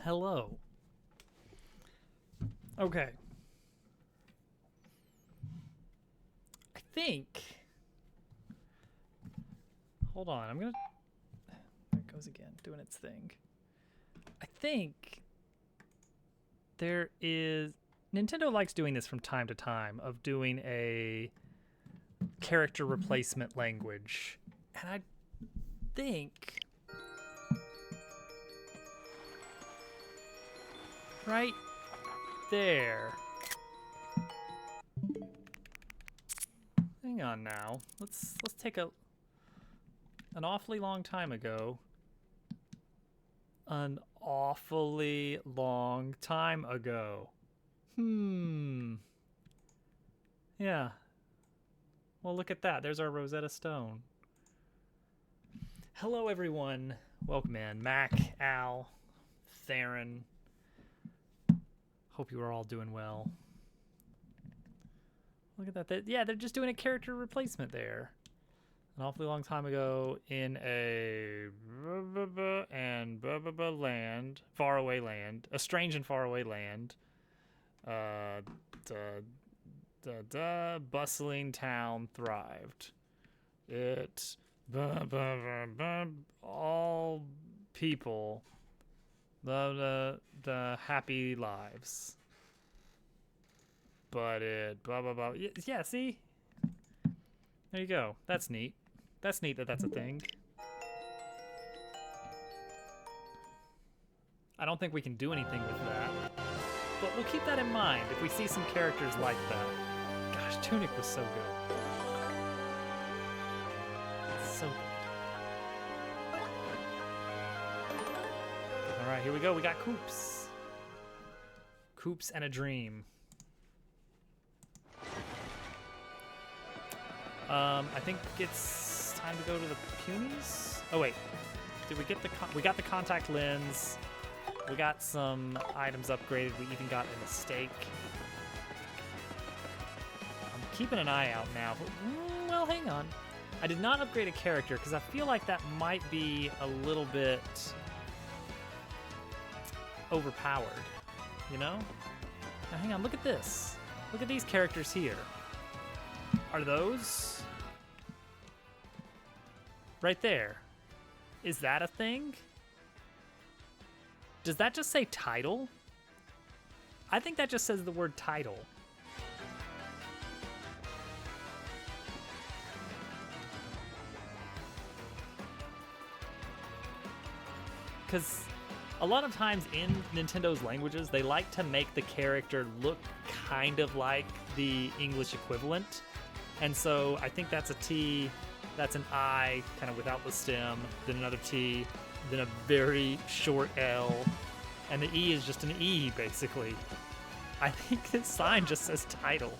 Hello. Okay. I think... Hold on, I'm gonna... There it goes again, doing its thing. I think there is... Nintendo likes doing this from time to time, of doing a character replacement language. And I think... right there. Hang on now. Let's take an awfully long time ago. An awfully long time ago. Yeah. Well, look at that. There's our Rosetta Stone. Hello, everyone. Welcome in. Mac, Al, Theron. Hope you are all doing well. Look at that. Yeah, they're just doing a character replacement there. An awfully long time ago in a land, faraway land, a strange and faraway land. Bustling town thrived. It all people loved the happy lives. But it yeah, see? There you go. That's neat. That's neat that that's a thing. I don't think we can do anything with that. But we'll keep that in mind if we see some characters like that. Gosh, Tunic was so good. So good. Alright, here we go. We got Koops. Koops and a Dream. I think it's time to go to the Punies. Oh wait, did we get we got the contact lens. We got some items upgraded. We even got a mistake. I'm keeping an eye out now. But, well, hang on. I did not upgrade a character because I feel like that might be a little bit overpowered. You know? Now hang on. Look at this. Look at these characters here. Are those? Right there. Is that a thing? Does that just say title? I think that just says the word title. Because a lot of times in Nintendo's languages, they like to make the character look kind of like the English equivalent. And so I think that's a T, that's an I, kind of without the stem, then another T, then a very short L, and the E is just an E, basically. I think this sign just says title.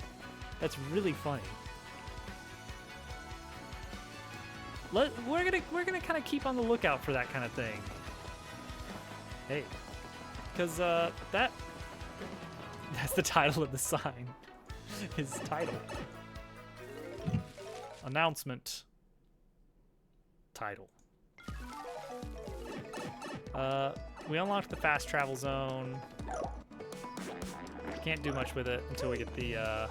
That's really funny. We're gonna kind of keep on the lookout for that kind of thing. Hey, because that's the title of the sign. His title. Announcement. Title. We unlocked the fast travel zone. Can't do much with it until we get the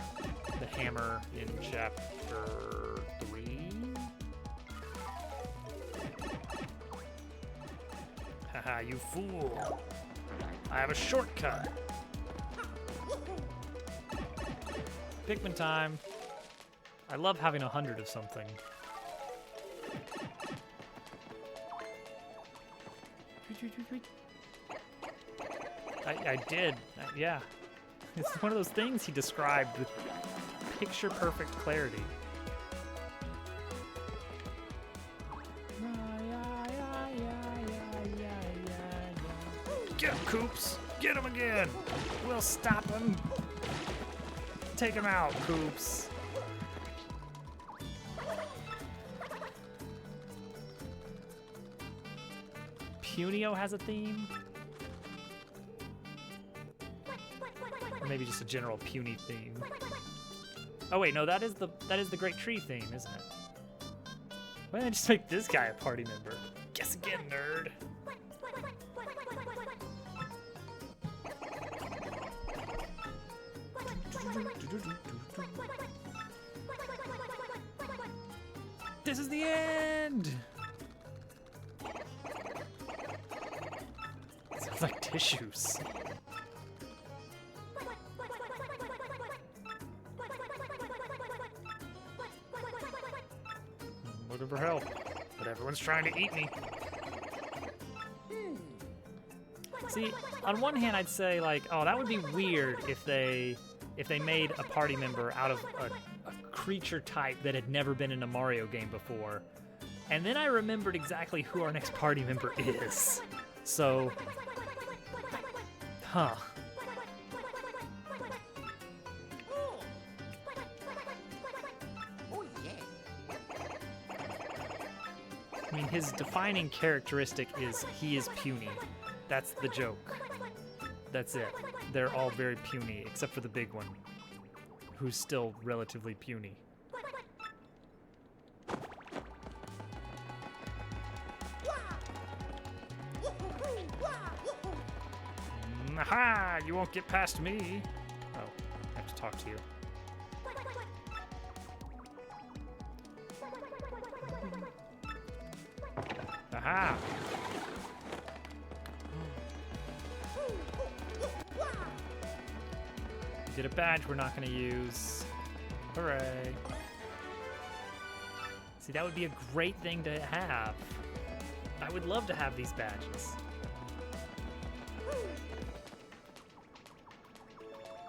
hammer in chapter 3. Haha, you fool! I have a shortcut. Pikmin time. I love having 100 of something. I did, yeah. It's one of those things he described with picture-perfect clarity. Get him, Koops! Get him again! We'll stop him! Take him out, Koops! Punio has a theme? Or maybe just a general puny theme. Oh wait, no, that is the Great Tree theme, isn't it? Why don't I just make this guy a party member? Guess again, nerd. This is the end! Sounds like tissues. Looking for help, but everyone's trying to eat me. See, on one hand, I'd say like, oh, that would be weird if they made a party member out of a creature type that had never been in a Mario game before. And then I remembered exactly who our next party member is. So, huh. I mean, his defining characteristic is he is puny. That's the joke. That's it. They're all very puny, except for the big one, who's still relatively puny. Aha! You won't get past me. Oh, I have to talk to you. Aha! Get a badge we're not going to use. Hooray. See, that would be a great thing to have. I would love to have these badges.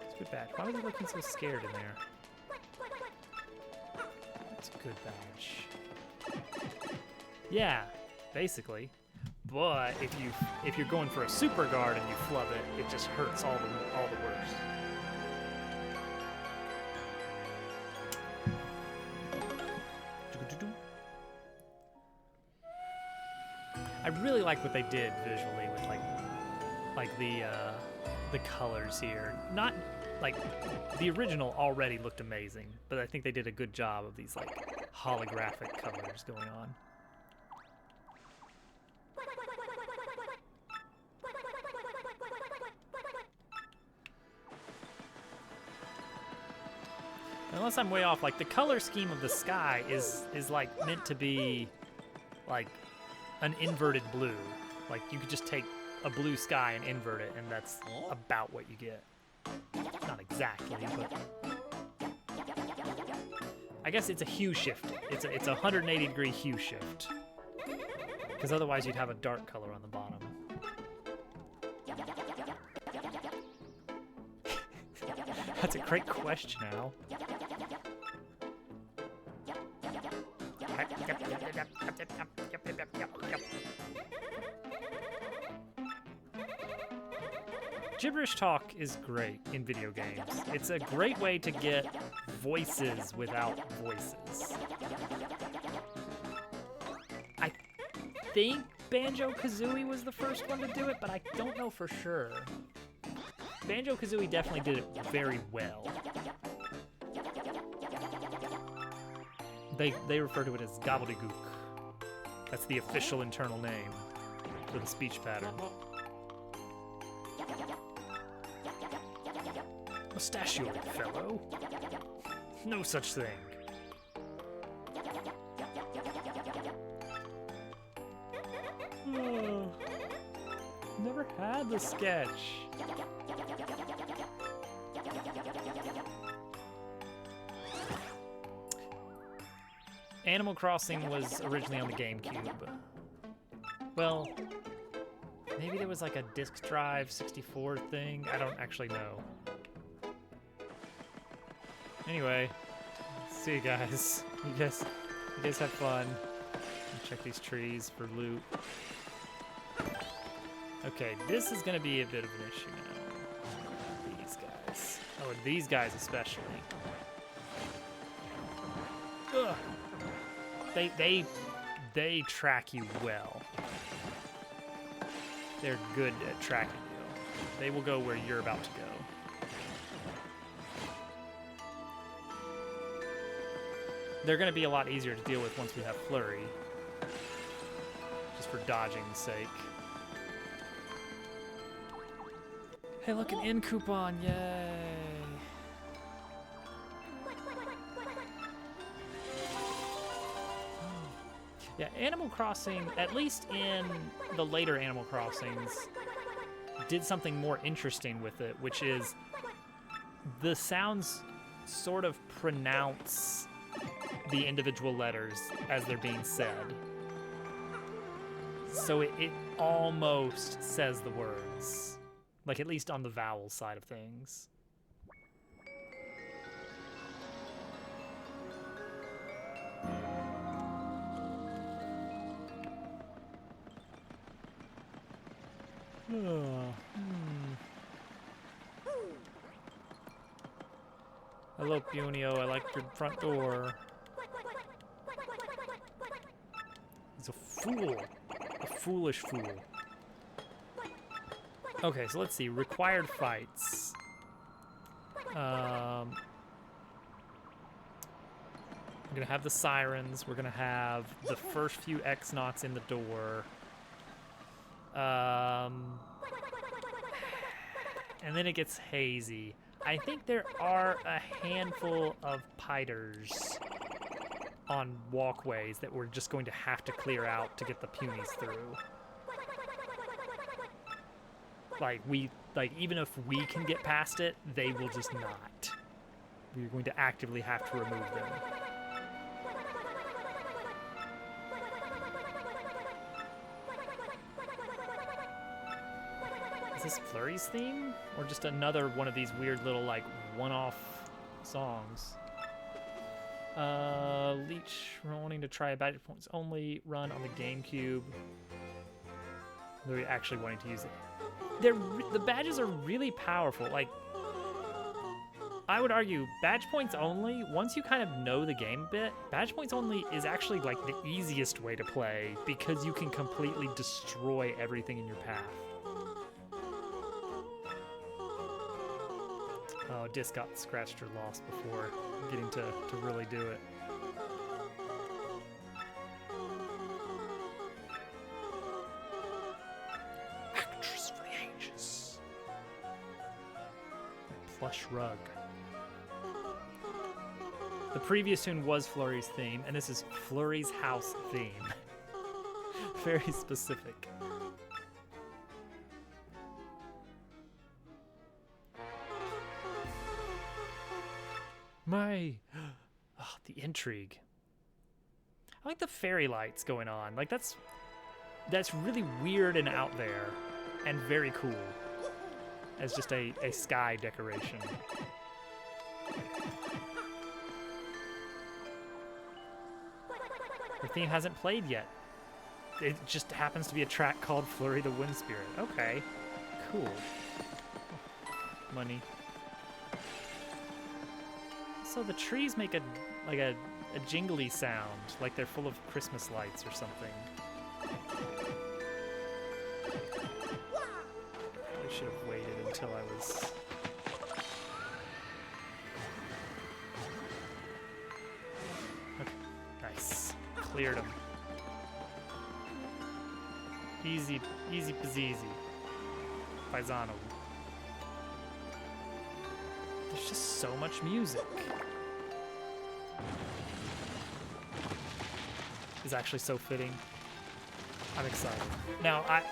It's a good badge. Why was he looking so scared in there? It's a good badge. Yeah, basically. But if you're going for a super guard and you flub it, it just hurts all the worse. I really like what they did visually with like the colors here. Not like the original already looked amazing, but I think they did a good job of these like holographic colors going on. Unless I'm way off, like the color scheme of the sky is like meant to be like an inverted blue. Like you could just take a blue sky and invert it, and that's about what you get. Not exactly, but I guess it's a hue shift. It's a 180 degree hue shift. Because otherwise you'd have a dark color on the bottom. That's a great question, Al. Gibberish talk is great in video games. It's a great way to get voices without voices. I think Banjo-Kazooie was the first one to do it, but I don't know for sure. Banjo-Kazooie definitely did it very well. They refer to it as gobbledygook. That's the official internal name for the speech pattern. Mustachio, fellow. No such thing. Never had the sketch. Animal Crossing was originally on the GameCube. Well, maybe there was like a disk drive 64 thing. I don't actually know. Anyway, see you guys. You guys have fun. Check these trees for loot. Okay, this is gonna be a bit of an issue now. These guys. Oh, and these guys especially. Ugh. They track you well. They're good at tracking you. They will go where you're about to go. They're going to be a lot easier to deal with once we have Flurry. Just for dodging's sake. Hey, look, an end coupon, yay! Yeah, Animal Crossing, at least in the later Animal Crossings, did something more interesting with it, which is the sounds sort of pronounce the individual letters as they're being said. So it almost says the words, like at least on the vowel side of things. Hello, Punio. I like your front door. He's a fool. A foolish fool. Okay, so let's see. Required fights. We're gonna have the sirens. We're gonna have the first few X-Nauts in the door. And then it gets hazy. I think there are a handful of Piders on walkways that we're just going to have to clear out to get the punies through. Even if we can get past it, they will just not. We're going to actively have to remove them. Is this Flurry's theme? Or just another one of these weird little, like, one-off songs? Leech wanting to try a badge points only run on the GameCube. They're actually wanting to use it. The badges are really powerful. Like, I would argue badge points only, once you kind of know the game a bit, badge points only is actually like the easiest way to play because you can completely destroy everything in your path. Oh, Disc got scratched or lost before getting to really do it. Actress for the ages. Plush rug. The previous tune was Flurry's theme, and this is Flurry's house theme. Very specific. The intrigue. I like the fairy lights going on. Like that's really weird and out there and very cool as just a sky decoration. The theme hasn't played yet. It just happens to be a track called Flurry the Wind Spirit. Okay, cool. Money. So the trees make a jingly sound, like they're full of Christmas lights or something. Probably should have waited until I was... Okay, nice. Cleared them. Easy peasy. Paisano. There's just so much music. Is actually so fitting. I'm excited. Now, I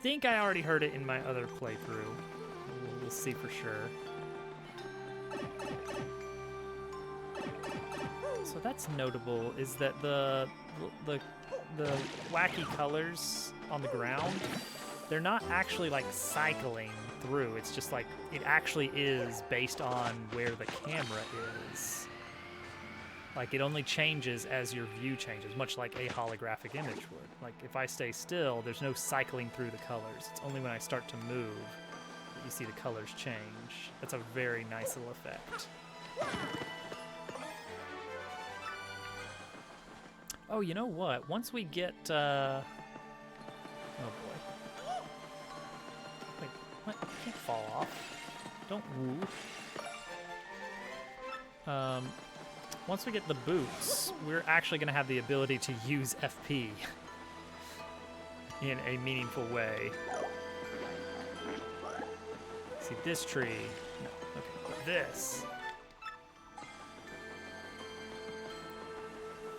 think I already heard it in my other playthrough. We'll see for sure. So that's notable, is that the wacky colors on the ground, they're not actually like cycling through. It's just like it actually is based on where the camera is. Like it only changes as your view changes, much like a holographic image would. Like if I stay still, there's no cycling through the colors. It's only when I start to move that you see the colors change. That's a very nice little effect. Oh, you know what? Once we get, oh boy. Wait, what? You can't fall off. Don't woo. Once we get the boots, we're actually going to have the ability to use FP in a meaningful way. See, this tree. No, okay, but this.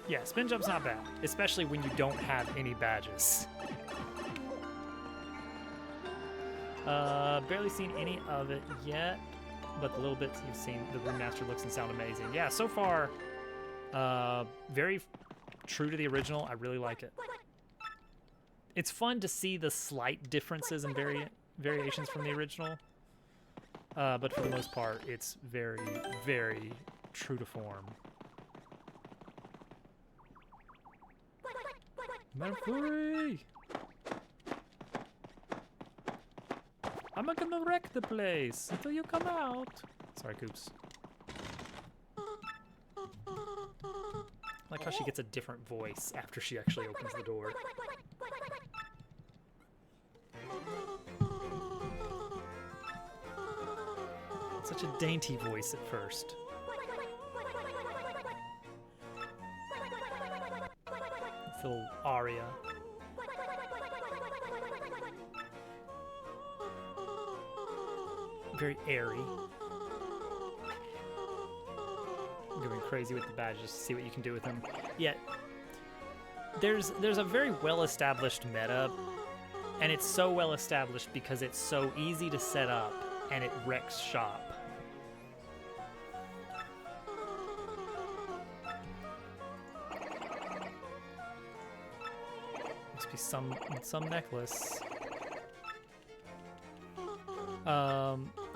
Yeah, spin jump's not bad, especially when you don't have any badges. Barely seen any of it yet, but the little bits you've seen, the remaster looks and sound amazing. Yeah, so far, very true to the original. I really like it. It's fun to see the slight differences and variations from the original, but for the most part, it's very, very true to form. Mercury! I'm not gonna wreck the place until you come out. Sorry, Coops. I like how she gets a different voice after she actually opens the door. Such a dainty voice at first. This little aria. Very airy. Going crazy with the badges to see what you can do with them. Yet, there's a very well-established meta, and it's so well-established because it's so easy to set up, and it wrecks shop. Must be some necklace.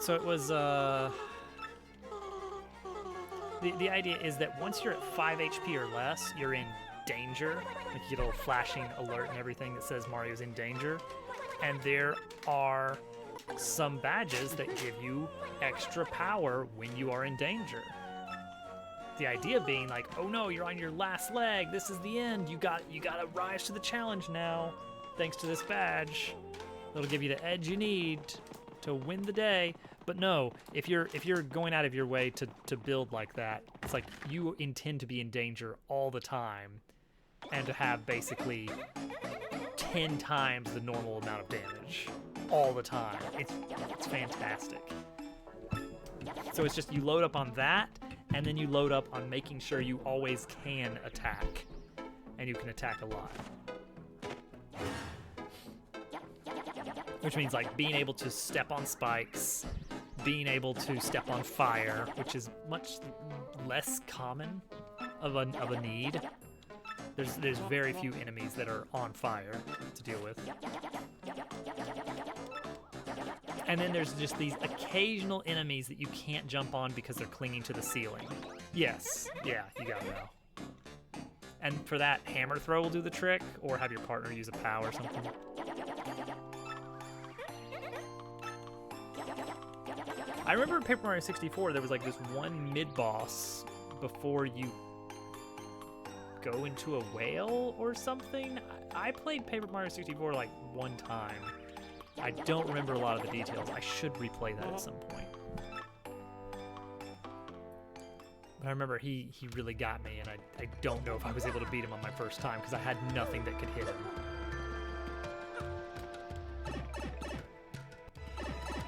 So it was, the idea is that once you're at 5 HP or less, you're in danger. Like you get a little flashing alert and everything that says Mario's in danger. And there are some badges that give you extra power when you are in danger. The idea being like, oh no, you're on your last leg. This is the end. You gotta rise to the challenge now, thanks to this badge. It'll give you the edge you need to win the day. But no, if you're going out of your way to build like that, it's like you intend to be in danger all the time and to have basically 10 times the normal amount of damage all the time. It's fantastic. So it's just you load up on that, and then you load up on making sure you always can attack, and you can attack a lot. Which means like being able to step on spikes, being able to step on fire, which is much less common of a need. There's very few enemies that are on fire to deal with. And then there's just these occasional enemies that you can't jump on because they're clinging to the ceiling. Yes, yeah, you gotta know. And for that, hammer throw will do the trick, or have your partner use a POW or something. I remember in Paper Mario 64, there was like this one mid-boss before you go into a whale or something. I played Paper Mario 64 like one time. I don't remember a lot of the details. I should replay that at some point. But I remember he really got me, and I don't know if I was able to beat him on my first time because I had nothing that could hit him.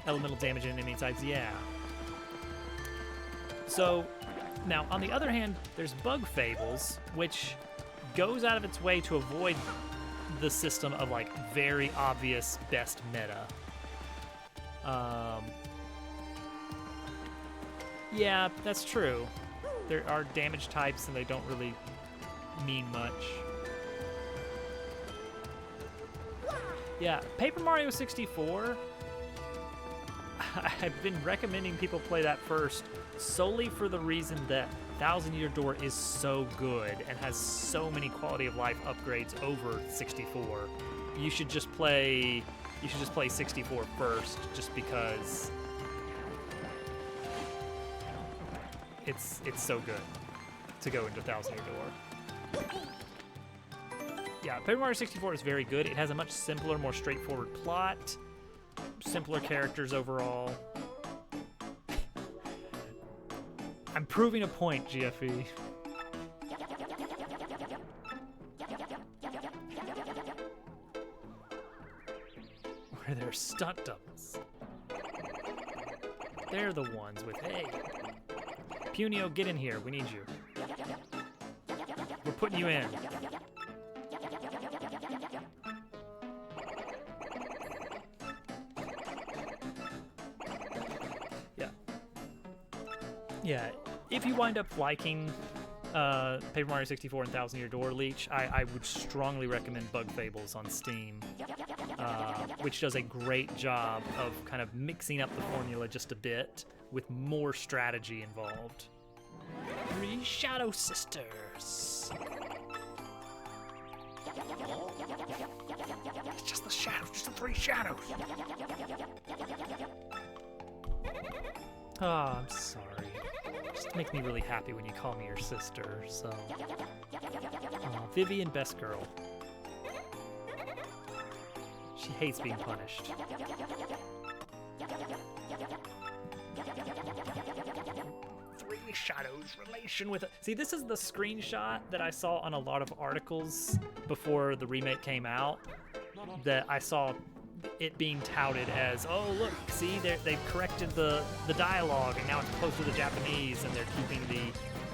Elemental damage in enemy sides, yeah. So, now, on the other hand, there's Bug Fables, which goes out of its way to avoid the system of, like, very obvious best meta. Yeah, that's true. There are damage types, and they don't really mean much. Yeah, Paper Mario 64... I've been recommending people play that first solely for the reason that Thousand Year Door is so good and has so many quality of life upgrades over 64. You should just play 64 first, just because it's so good to go into Thousand Year Door. Yeah, Paper Mario 64 is very good. It has a much simpler, more straightforward plot. Simpler characters overall. I'm proving a point, GFE. Where they're stunt doubles. They're the ones with, hey, Punio, get in here, we need you. We're putting you in. Yeah. Yeah, if you wind up liking Paper Mario 64 and Thousand Year Door Leech, I would strongly recommend Bug Fables on Steam, which does a great job of kind of mixing up the formula just a bit with more strategy involved. 3 Shadow Sisters. It's just the shadows, just the 3 shadows. Oh, I'm sorry. Just makes me really happy when you call me your sister, so. Vivian, best girl. She hates being punished. 3 shadows, relation with it. See, this is the screenshot that I saw on a lot of articles before the remake came out, that I saw it being touted as, oh look, see, they've corrected the dialogue and now it's close to the Japanese and they're keeping the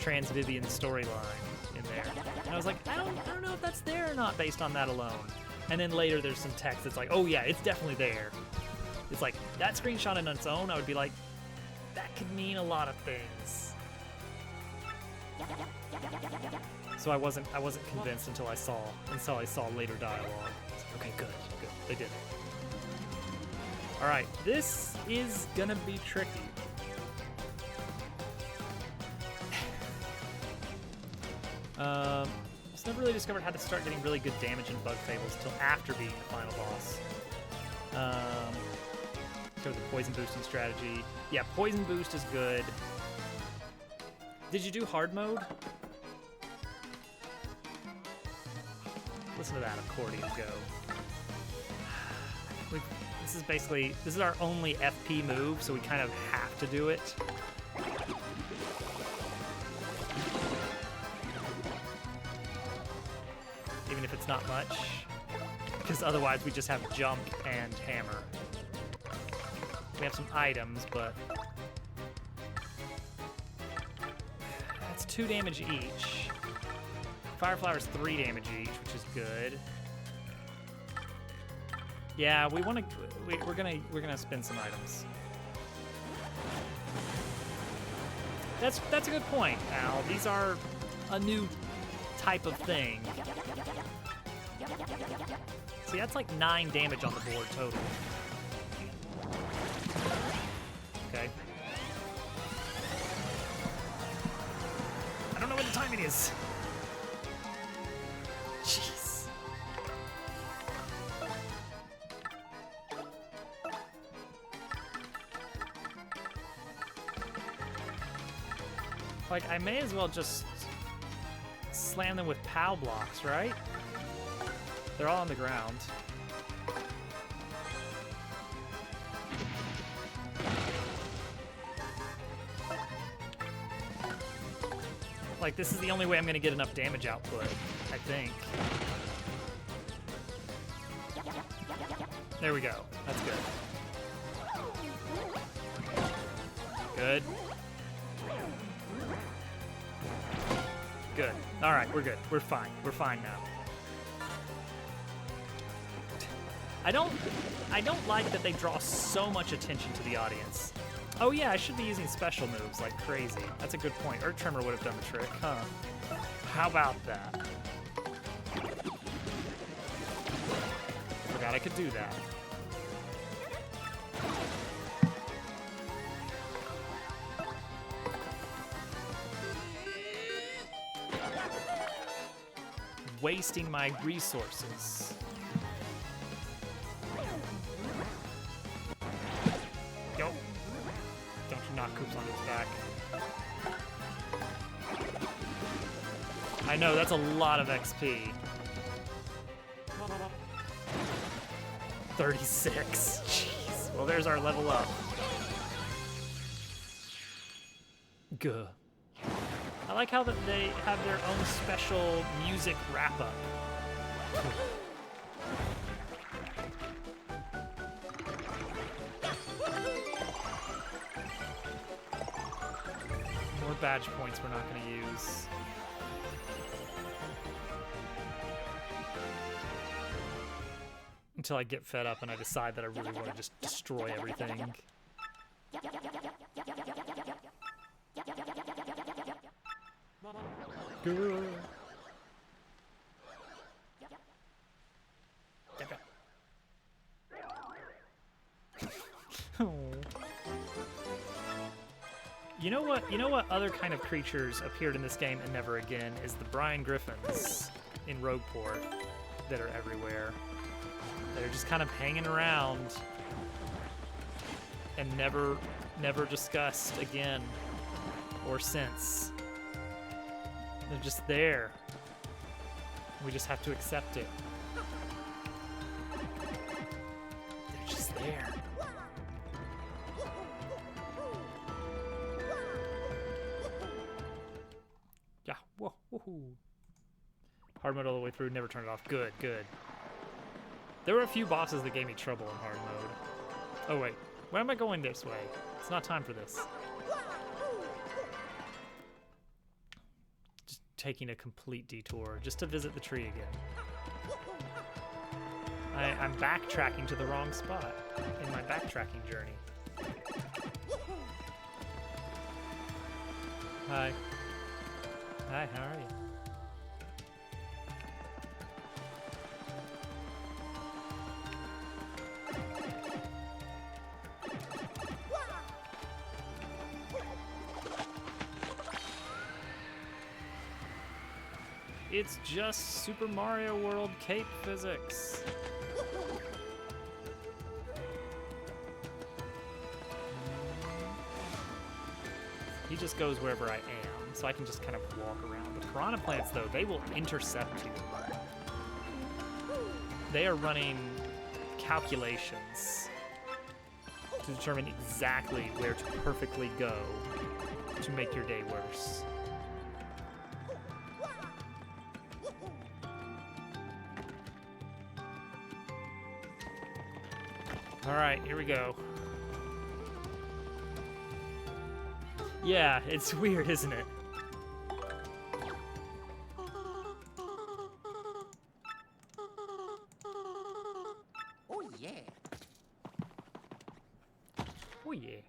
Trans Vivian storyline in there. And I was like, I don't know if that's there or not based on that alone. And then later there's some text that's like, oh yeah, it's definitely there. It's like, that screenshot in its own, I would be like, that could mean a lot of things. So I wasn't convinced until I saw later dialogue. Okay, good, they did it. All right, this is gonna be tricky. Just never really discovered how to start getting really good damage in Bug Fables until after beating the final boss. So the poison boosting strategy. Yeah, poison boost is good. Did you do hard mode? Listen to that accordion go. This is our only FP move, so we kind of have to do it. Even if it's not much, because otherwise we just have jump and hammer. We have some items, but that's 2 damage each. Fire Flower's 3 damage each, which is good. Yeah, we're gonna spend some items. That's a good point, Al. These are a new type of thing. See, that's like 9 damage on the board total. Okay. I don't know what the timing is. Jeez. Like, I may as well just slam them with POW blocks, right? They're all on the ground. Like, this is the only way I'm gonna get enough damage output, I think. There we go. That's good. Good. Good. All right, we're good. We're fine. We're fine now. I don't like that they draw so much attention to the audience. Oh yeah, I should be using special moves like crazy. That's a good point. Earth Tremor would have done the trick, huh? How about that? Forgot I could do that. Wasting my resources. Yo. Don't you knock Koops on his back. I know, that's a lot of XP. 36. Jeez. Well, there's our level up. Gah. I like how that they have their own special music wrap-up. More badge points we're not going to use. Until I get fed up and I decide that I really want to just destroy everything. Good. Oh. You know what? You know what other kind of creatures appeared in this game and never again is the Brian Griffins in Rogueport that are everywhere. They're just kind of hanging around and never discussed again or since. They're just there. We just have to accept it. They're just there. Yeah, whoa, woohoo. Hard mode all the way through, never turn it off. Good, good. There were a few bosses that gave me trouble in hard mode. Oh wait, why am I going this way? It's not time for this. Just taking a complete detour just to visit the tree again. I'm backtracking to the wrong spot in my backtracking journey. Hi. Hi, how are you? It's just Super Mario World cape physics. He just goes wherever I am, so I can just kind of walk around. The piranha plants, though, they will intercept you. They are running calculations to determine exactly where to perfectly go to make your day worse. All right, here we go. Yeah, it's weird, isn't it? Oh yeah. Oh yeah.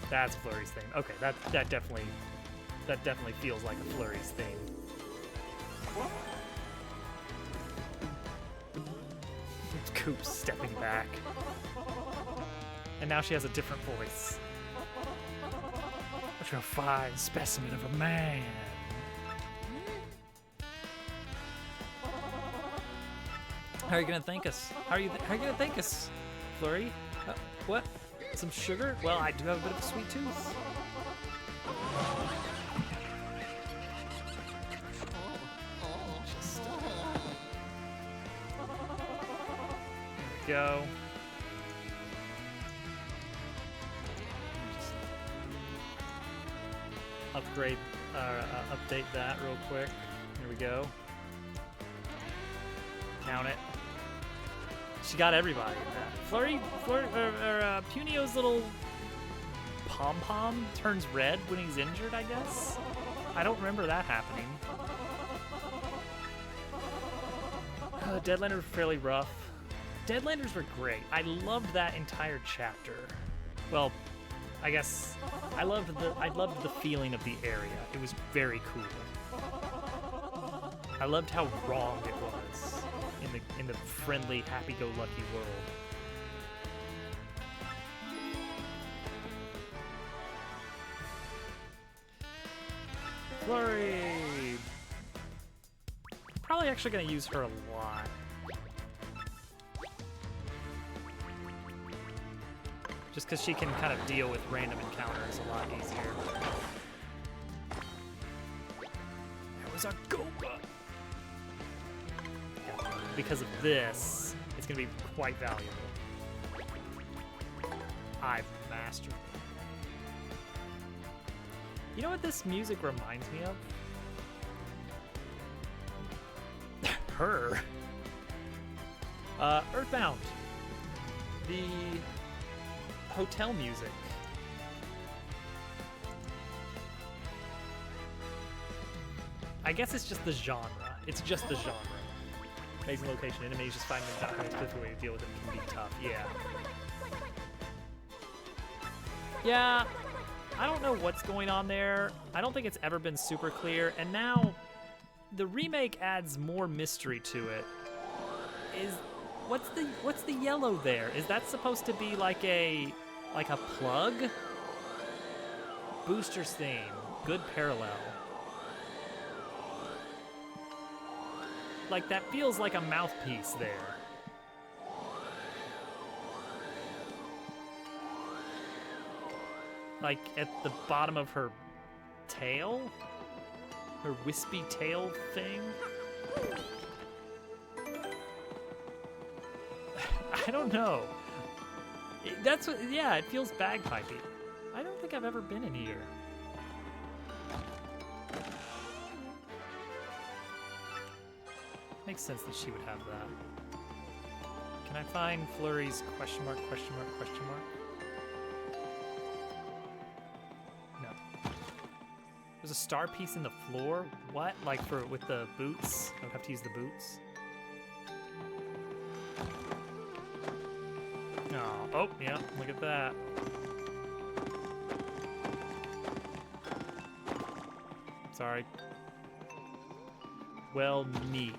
That's Flurry's thing. Okay, that definitely feels like a Flurry's thing. It's Coop stepping back. And now she has a different voice. What a fine specimen of a man. How are you gonna thank us? How are you gonna thank us, Flurry? What? Some sugar? Well, I do have a bit of a sweet tooth. Just, there we go. Just update that real quick. Here we go. Count it. She got everybody. Punio's little pom-pom turns red when he's injured, I guess? I don't remember that happening. Deadlanders were fairly rough. Deadlanders were great. I loved that entire chapter. Well, I guess I loved the feeling of the area. It was very cool. I loved how wrong it was in the friendly, happy-go-lucky world. Flurry! Probably actually gonna use her a lot. Just because she can kind of deal with random encounters a lot easier. There was a Goomba! Because of this, it's gonna be quite valuable. I've mastered it. You know what this music reminds me of? Her. Earthbound. The hotel music. I guess it's just the genre. It's just the genre. Amazing location. Enemies just finding them not specific way to deal with them can be tough. Yeah. Yeah. I don't know what's going on there. I don't think it's ever been super clear. And now the remake adds more mystery to it. What's the yellow there? Is that supposed to be like a plug? Booster's theme. Good parallel. Like that feels like a mouthpiece there. Like at the bottom of her tail? Her wispy tail thing? I don't know. Yeah, it feels bagpipey. I don't think I've ever been in here. Makes sense that she would have that. Can I find Flurry's question mark, question mark, question mark? No. There's a star piece in the floor? What? Like with the boots? I would have to use the boots? Oh, yeah, look at that. Sorry. Well, neat.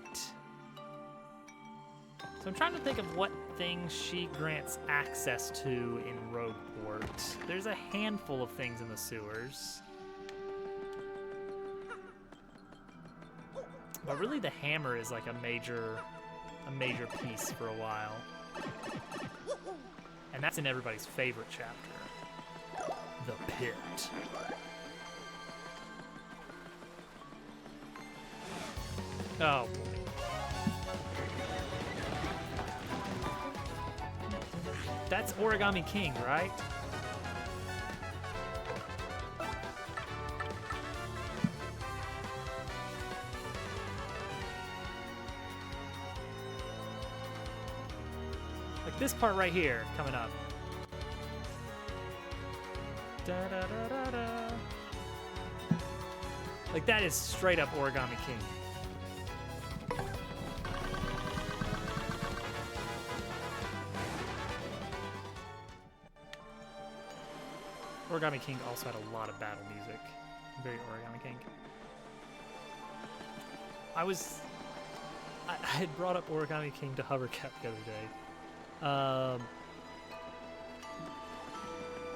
So I'm trying to think of what things she grants access to in Rogueport. There's a handful of things in the sewers. But really the hammer is like a major piece for a while. And that's in everybody's favorite chapter. The Pit. Oh, boy. That's Origami King, right? Like this part right here, coming up. Da, da, da, da, da. Like that is straight up Origami King. Origami King also had a lot of battle music. Very Origami King. I had brought up Origami King to Hovercat the other day.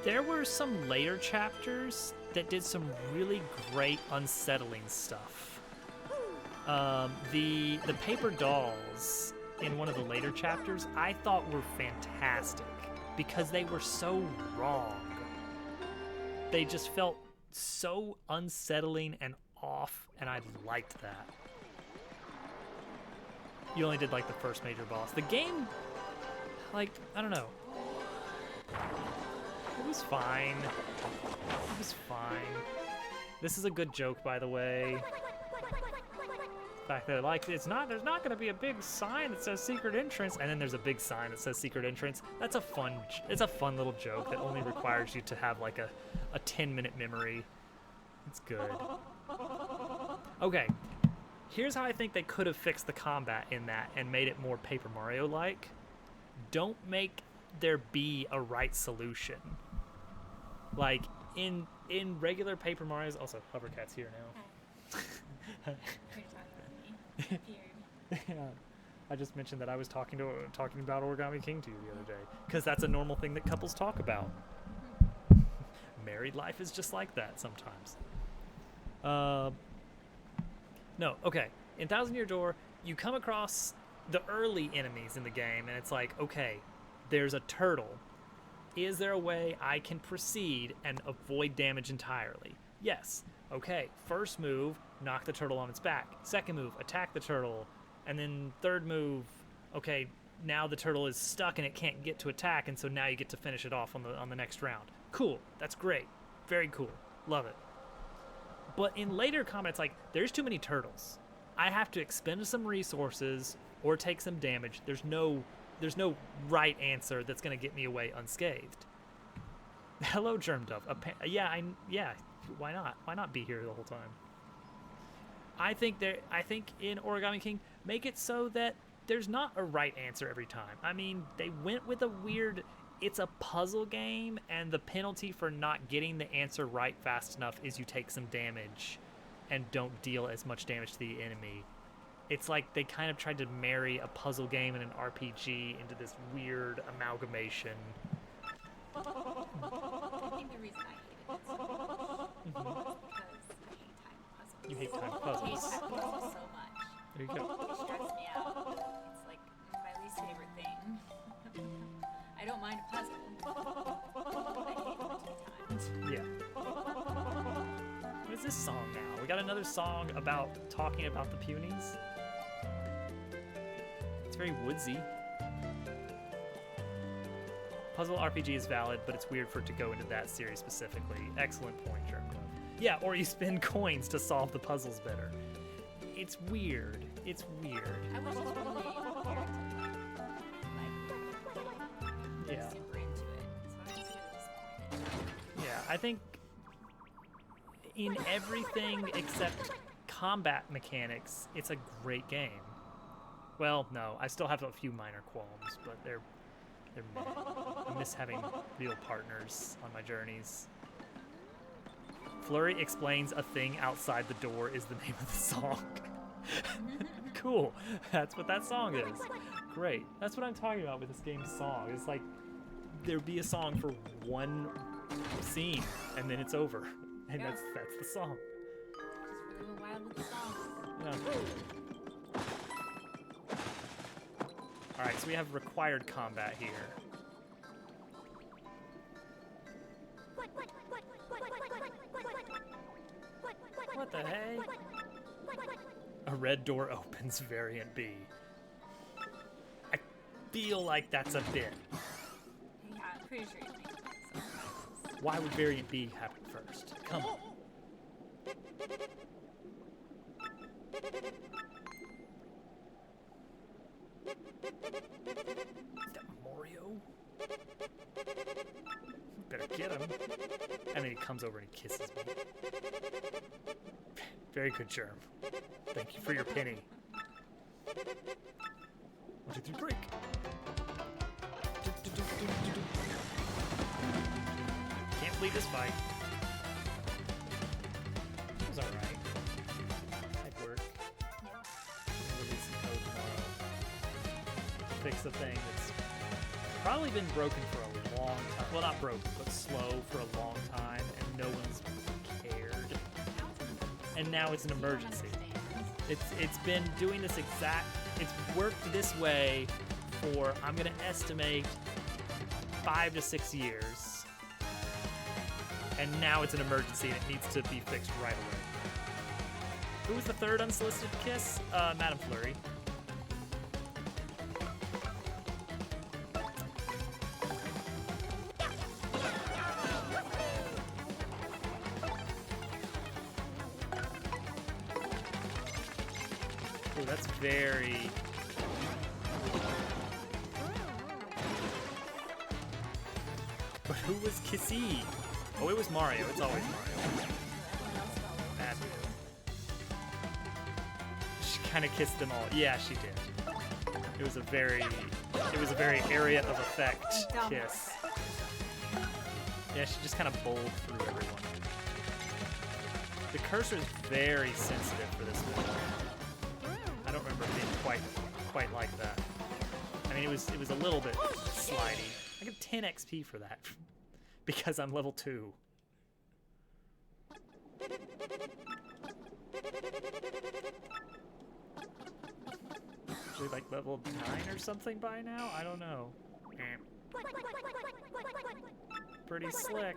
There were some later chapters that did some really great unsettling stuff. The paper dolls in one of the later chapters I thought were fantastic because they were so wrong. They just felt so unsettling and off, and I liked that. You only did like the first major boss. The game, like, I don't know. It was fine. It was fine. This is a good joke, by the way. The fact that like there's not going to be a big sign that says secret entrance, and then there's a big sign that says secret entrance. It's a fun little joke that only requires you to have like a 10-minute memory. It's good. Okay, here's how I think they could have fixed the combat in that and made it more Paper Mario-like. Don't make there be a right solution. Like in regular Paper Mario's. Also, Hovercat's here now. Yeah, I just mentioned that I was talking about Origami King to you the other day because that's a normal thing that couples talk about. Married life is just like that sometimes. No, okay. In Thousand Year Door, you come across the early enemies in the game, and it's like, okay, there's a turtle. Is there a way I can proceed and avoid damage entirely? Yes. Okay, first move, knock the turtle on its back. Second move, attack the turtle. And then third move, okay, now the turtle is stuck and it can't get to attack, and so now you get to finish it off on the next round. Cool, that's great. Very cool. Love it. But in later combat, it's like, there's too many turtles. I have to expend some resources or take some damage. There's no there's no right answer that's gonna get me away unscathed. Hello, Germ Dove. Yeah, why not? Why not be here the whole time? I think in Origami King, make it so that there's not a right answer every time. I mean, they went with a weird, it's a puzzle game, and the penalty for not getting the answer right fast enough is you take some damage and don't deal as much damage to the enemy. It's like they kind of tried to marry a puzzle game and an RPG into this weird amalgamation. I think the reason I hated it so much was because I hate time puzzles. You hate time I hate puzzles. time puzzles so much. There you go. They stress me out. It's like my least favorite thing. I don't mind a puzzle, but I hate multiple times. Yeah. What is this song now? We got another song about talking about the Punies. It's very woodsy. Puzzle RPG is valid, but it's weird for it to go into that series specifically. Excellent point, Germdove. Yeah, or you spend coins to solve the puzzles better. It's weird. It's weird. I was just really weird. Yeah. Super into it, so I was really disappointed. Yeah, I think in everything except combat mechanics, it's a great game. Well, no, I still have a few minor qualms, but they're meh. I miss having real partners on my journeys. Flurry explains a thing outside the door is the name of the song. Cool. That's what that song is. Great. That's what I'm talking about with this game's song. It's like there'd be a song for one scene and then it's over. And Yeah. that's the song. Just really went wild with the song. Yeah. Alright, so we have required combat here. What the hey? A red door opens, variant B. I feel like that's a bit. Yeah, I'm pretty sure you're making some puzzles. Why would variant B happen first? Come on. Is that Mario? Better get him. And then he comes over and he kisses me. Very good, Germ. Thank you for your penny. 1, 2, 3, break. Can't flee this fight. It was alright. I'd work. Release some code tomorrow. Fix a thing that's probably been broken for a long time. Well, not broken, but slow for a long time, and no one's cared. And now it's an emergency. It's been doing this it's worked this way for, I'm gonna estimate, 5 to 6 years. And now it's an emergency and it needs to be fixed right away. Who was the third unsolicited kiss? Madame Flurry. Oh, that's very... But who was Kissy? Oh, it was Mario. It's always Mario. Bad. She kind of kissed them all. Yeah, she did. It was a very area of effect kiss. Yeah, she just kind of bowled through everyone. The cursor is very sensitive for this move. I don't remember it being quite like that. I mean, it was a little bit slidey. I get 10 XP for that because I'm level 2. Actually, like level 9 or something by now? I don't know. Pretty slick.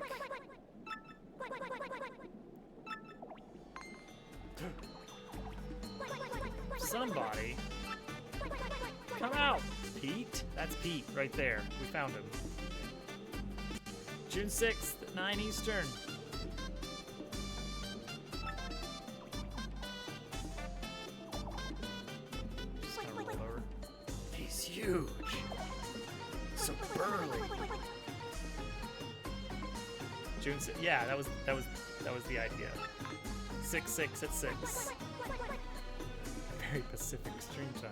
Somebody. Come out! Pete? That's Pete right there. We found him. June 6th, 9 Eastern. Just gonna roll over. He's huge. burly. June 6th. Yeah, that was the idea. 6/6 at 6. Very Pacific stream time.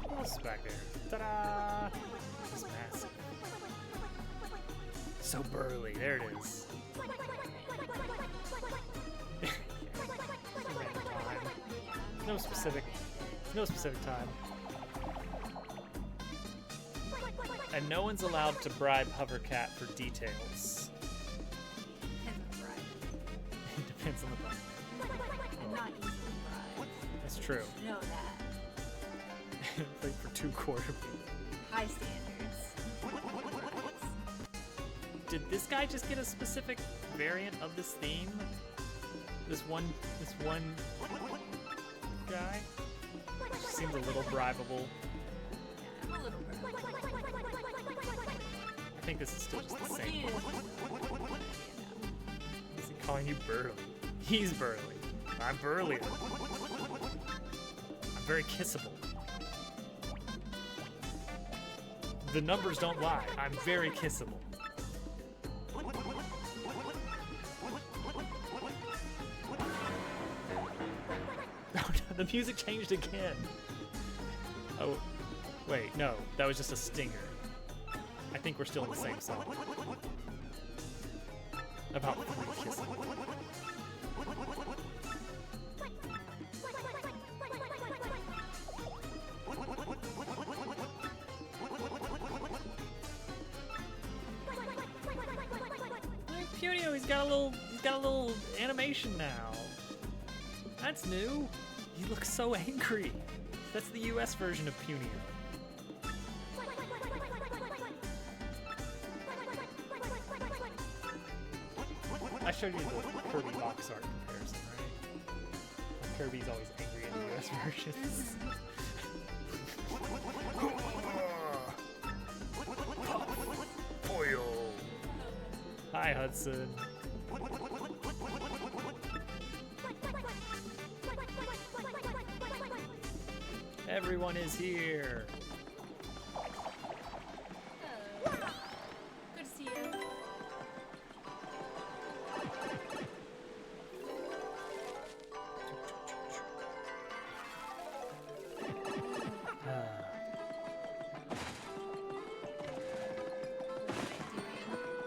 What else is back there? Ta-da! This is massive. So burly. There it is. Random time. No specific time. And no one's allowed to bribe Hovercat for details. Depends on the bride. It depends on the bride. And not easily bribed. That's true. You know that. Played for 2 quarter. High standards. Did this guy just get a specific variant of this theme? This one guy? Seems a little bribable. Yeah, I'm a little bribed. I think this is still just the same. Yeah. Is he calling you burly? He's burly. I'm burlier. I'm very kissable. The numbers don't lie. I'm very kissable. Oh, the music changed again. Oh, wait, no, that was just a stinger. I think we're still in the same song. About 3 kissing. Punio, he's got a little animation now. That's new. He looks so angry. That's the US version of Punio. I showed you the Kirby box art comparison, right? Kirby's always angry in the US versions. Boyo. Hi, Hudson. Everyone is here. Good to see you.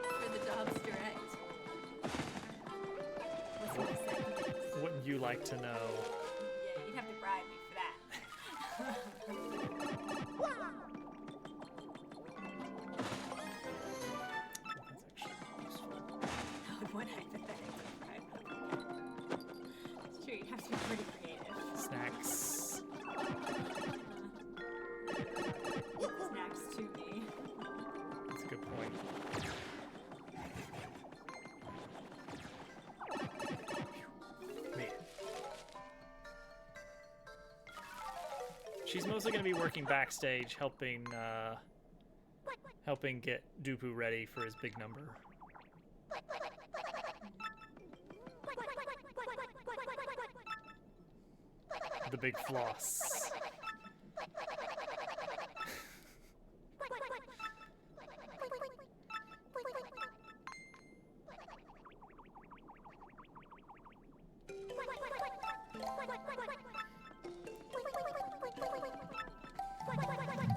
For the Dobbs Direct. What's my second? Wouldn't you like to know? Yeah, you'd have to bribe me for that. What hypothetical bribe? It's true, you'd have to be pretty creative. Snacks. Snacks to me. That's a good point. Man. She's mostly going to be working backstage, helping get Dupu ready for his big number. The big floss.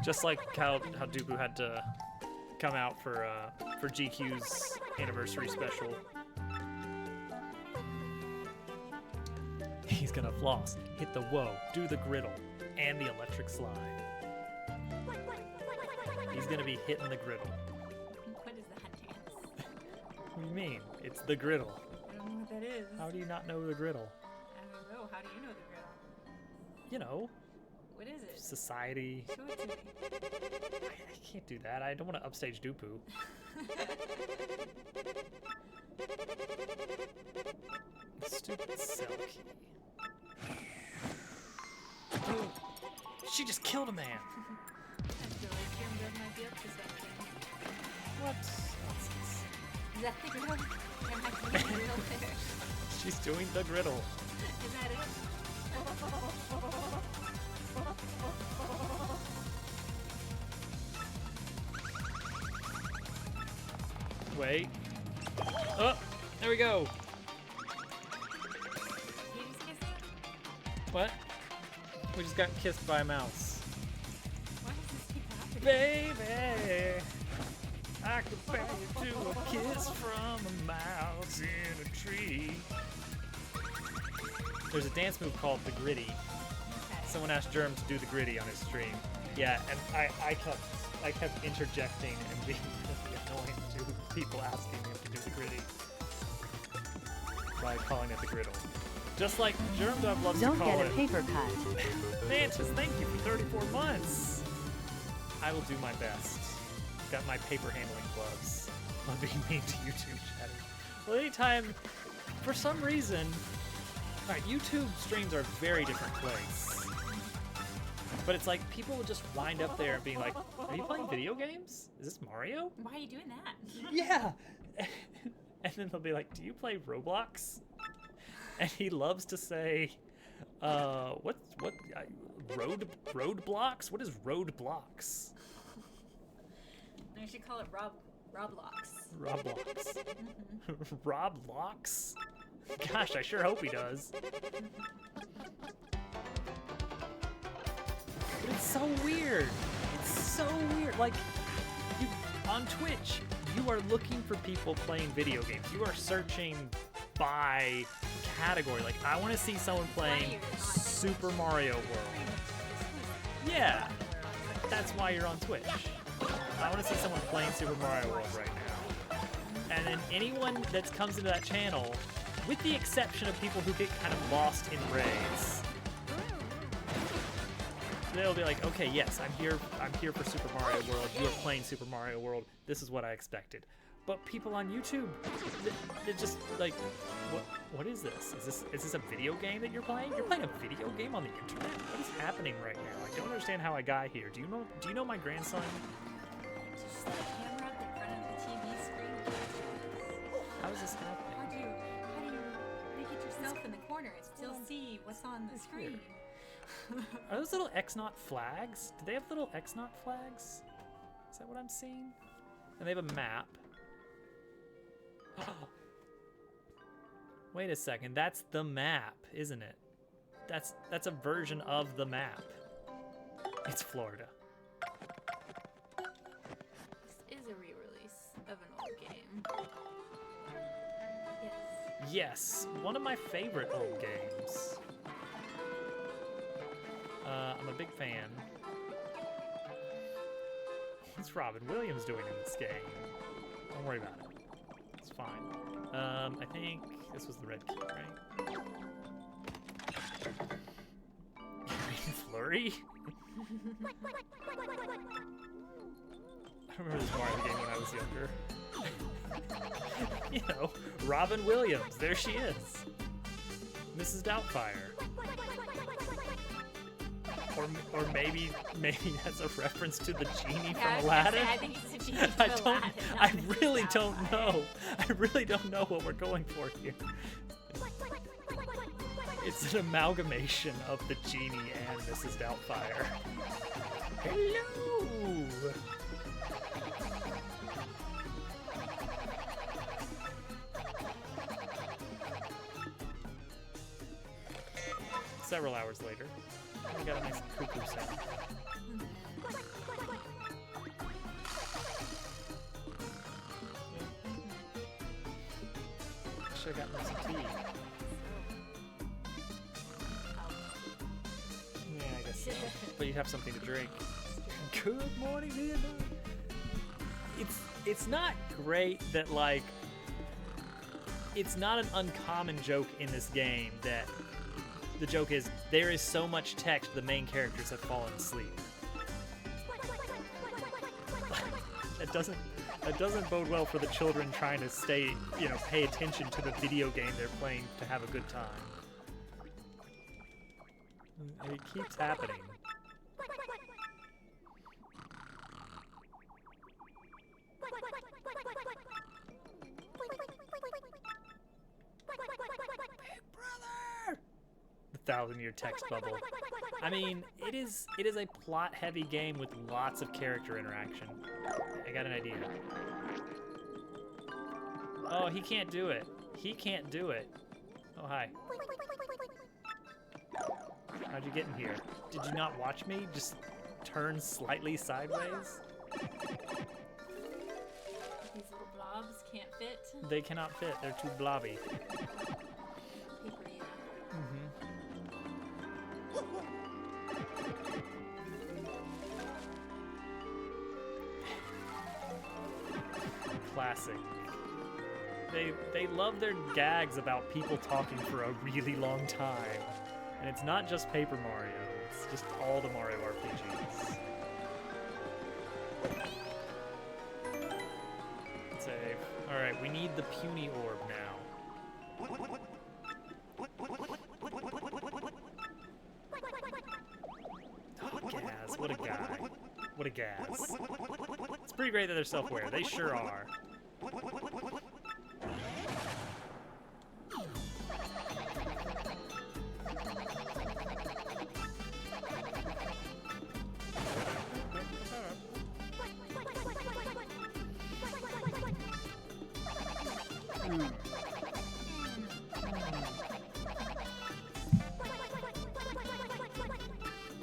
Just like how Dupu had to come out for GQ's anniversary special. He's gonna floss, hit the whoa, do the griddle, and the electric slide. He's gonna be hitting the griddle. What is that dance? What do you mean? It's the griddle. I don't know what that is. How do you not know the griddle? I don't know. How do you know the griddle? You know, What is it? society. Show it to me. I can't do that. I don't want to upstage Dupu. Stupid Selkie. Oh, she just killed a man. I feel like Kim might be up to something. What? Nonsense. Is that the griddle? Am I doing the griddle there? She's doing the griddle. Is that it? Wait. Oh, there we go. You just kissed him? What? We just got kissed by a mouse. Why does this keep happening? Baby, I compare you to a kiss from a mouse in a tree. There's a dance move called the gritty. Okay. Someone asked Germ to do the gritty on his stream. Yeah, and I kept interjecting and being really annoying to people asking him to do the gritty by calling it the griddle. Just like Germ Dove loves Don't to call get it. a paper cut. Mantis, thank you for 34 months. I will do my best. Got my paper handling gloves. I'm being mean to YouTube chat. Well, anytime, for some reason, alright, YouTube streams are a very different place. But it's like people will just wind up there and be like, "Are you playing video games? Is this Mario?" Why are you doing that? Yeah. And then they'll be like, "Do you play Roblox?" And he loves to say, roadblocks? What is roadblocks? No, you should call it Roblox. Roblox. Roblox? Gosh, I sure hope he does. But it's so weird. It's so weird. Like, you on Twitch, you are looking for people playing video games. You are searching by category. Like, I want to see someone playing Super Mario World. Yeah, that's why you're on Twitch. I want to see someone playing Super Mario World right now. And then anyone that comes into that channel, with the exception of people who get kind of lost in raids, they'll be like, okay, yes, I'm here for Super Mario World. You are playing Super Mario World. This is what I expected. But people on YouTube, they're just like, what is this? Is this a video game that you're playing? You're playing a video game on the internet? What is happening right now? I don't understand how I got here. Do you know my grandson? Just set a camera up in front of the TV screen. How is this happening? How do you get yourself in the corner and still see what's on the screen? Are those little X-Naught flags? Do they have little X-Naught flags? Is that what I'm seeing? And they have a map. Wait a second, that's the map, isn't it? That's a version of the map. It's Florida. This is a re-release of an old game. Yes. Yes, one of my favorite old games. I'm a big fan. What's Robin Williams doing in this game? Don't worry about it. It's fine. I think this was the red key, right? Flurry? I remember this Mario game when I was younger. You know, Robin Williams. There she is. Mrs. Doubtfire. Or maybe that's a reference to the genie from Aladdin. I think it's a genie from Aladdin. I really don't know. I really don't know what we're going for here. It's an amalgamation of the genie and Mrs. Doubtfire. Hello. Several hours later, we got a nice cuckoo sound. Should have gotten some tea. Yeah, I guess so. But you'd have something to drink. Good morning, Vietnam. It's not great that, like, it's not an uncommon joke in this game that the joke is there is so much text the main characters have fallen asleep. That doesn't bode well for the children trying to pay attention to the video game they're playing to have a good time. And it keeps happening. The 1,000-year text bubble. I mean, it is a plot-heavy game with lots of character interaction. I got an idea. Oh, he can't do it. He can't do it. Oh, hi. How'd you get in here? Did you not watch me just turn slightly sideways? These little blobs can't fit. They cannot fit. They're too blobby. Paper, yeah. Classic. They love their gags about people talking for a really long time. And it's not just Paper Mario, it's just all the Mario RPGs. Save. Alright, we need the puny orb now. Oh, Gaz, what a guy. What a Gaz. It's pretty great that they're self-aware. They sure are.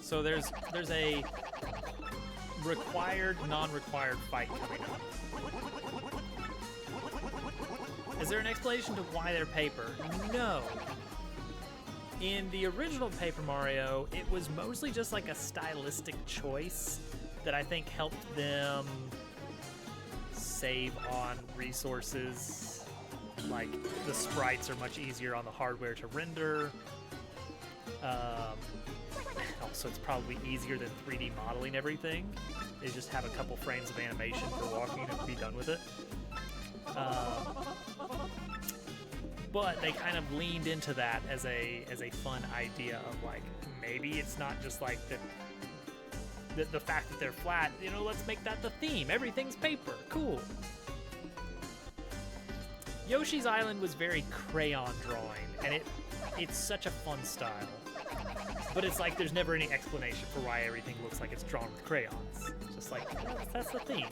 So there's a required, non-required fight coming up. Is there an explanation to why they're paper? No. In the original Paper Mario, it was mostly just like a stylistic choice that I think helped them save on resources. Like, the sprites are much easier on the hardware to render. Also, it's probably easier than 3D modeling everything. They just have a couple frames of animation for walking and be done with it. But they kind of leaned into that as a fun idea of like, maybe it's not just like the fact that they're flat, you know, let's make that the theme. Everything's paper, cool. Yoshi's Island was very crayon drawing, and it's such a fun style. But it's like there's never any explanation for why everything looks like it's drawn with crayons. It's just like, that's the theme.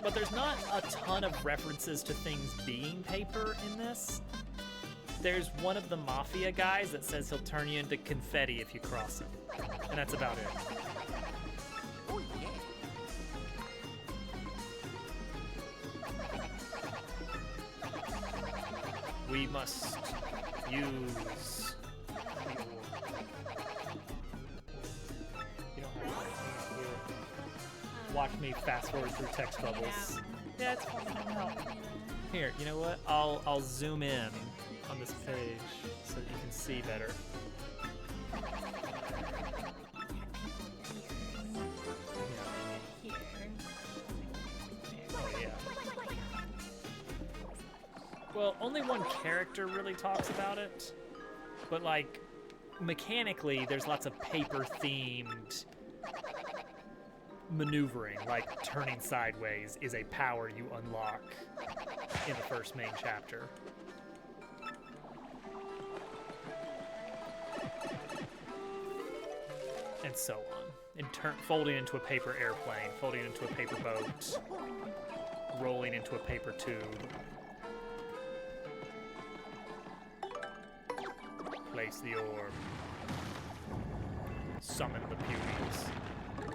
But there's not a ton of references to things being paper in this. There's one of the Mafia guys that says he'll turn you into confetti if you cross him. And that's about it. Oh, yeah. We must use the orb. You don't have to here. Watch me fast forward through text bubbles. Yeah, it's fun. Hang out. Here, you know what? I'll zoom in on this page so that you can see better. Here. Oh yeah. Well, only one character really talks about it, but like mechanically, there's lots of paper-themed maneuvering, like turning sideways is a power you unlock in the first main chapter. And so on. Folding into a paper airplane, folding into a paper boat, rolling into a paper tube. Place the orb. Summon the punies.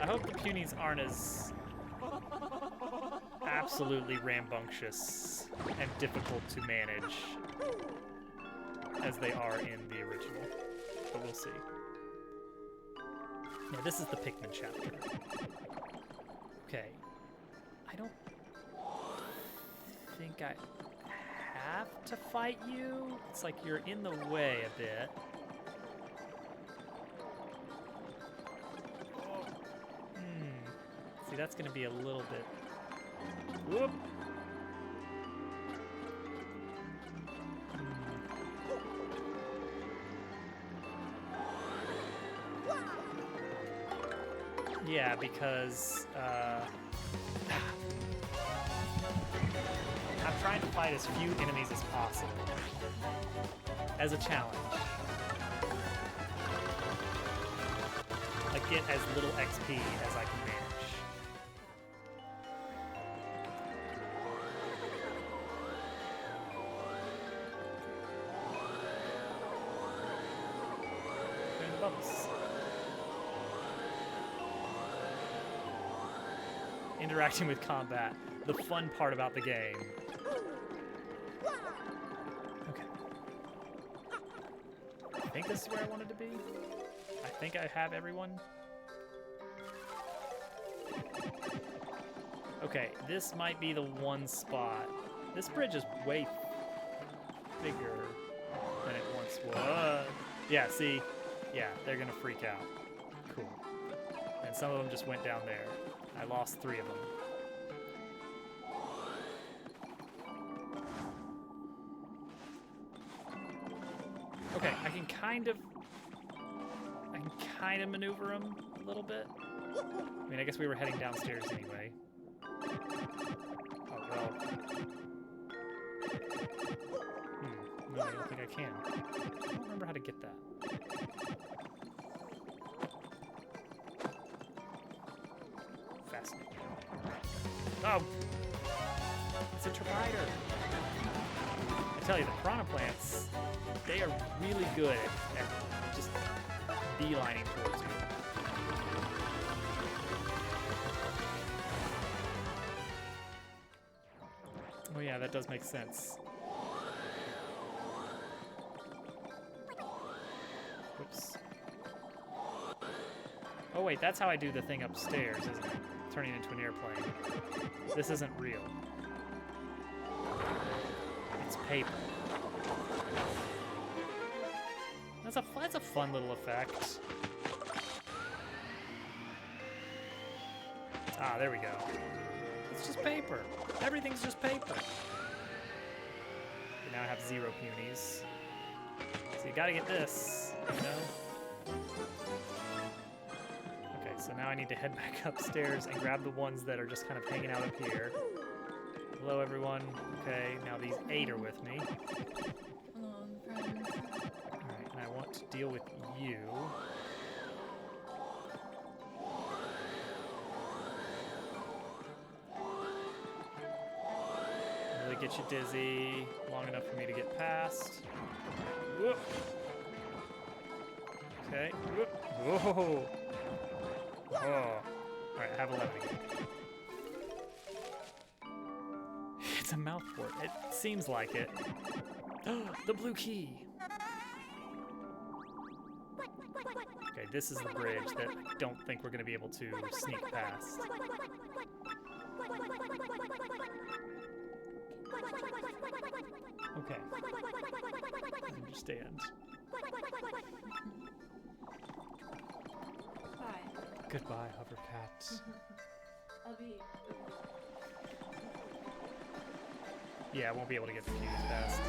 I hope the punies aren't as absolutely rambunctious and difficult to manage as they are in the original, but we'll see. Yeah, this is the Pikmin chapter. Okay. I don't think I have to fight you. It's like you're in the way a bit. See, that's gonna be a little bit... Whoop! Yeah, because I'm trying to fight as few enemies as possible as a challenge. Like, get as little XP as I can manage. They're in the bubbles. Interacting with combat, the fun part about the game. Okay. I think this is where I wanted to be. I think I have everyone. Okay, this might be the one spot. This bridge is way bigger than it once was. Yeah, see? Yeah, they're gonna freak out. Cool. And some of them just went down there. I lost 3 of them. Okay, I can kind of maneuver them a little bit. I mean, I guess we were heading downstairs anyway. Oh, well. No, I don't think I can. I don't remember how to get that. Fascinating. Oh! It's a Ttyd. I tell you, the piranha plants, they are really good at just beelining towards you. Oh yeah, that does make sense. Whoops. Oh wait, that's how I do the thing upstairs, isn't it? Turning into an airplane. This isn't real. It's paper. That's a fun little effect. Ah, there we go. It's just paper. Everything's just paper. We now have 0 punies. So you gotta get this, you know? Okay, so now I need to head back upstairs and grab the ones that are just kind of hanging out up here. Hello, everyone. Okay, now these 8 are with me. Hello, friends. Alright, and I want to deal with you. Really get you dizzy, long enough for me to get past. Whoop. Okay. Whoop. Whoa. Oh. Alright, I have 11 again. It's a mouth port. It seems like it. The blue key. Okay, this is the bridge that I don't think we're going to be able to sneak past. Okay. I understand. Bye. Goodbye, Hovercat. I'll be. Yeah, I won't be able to get the keys fast.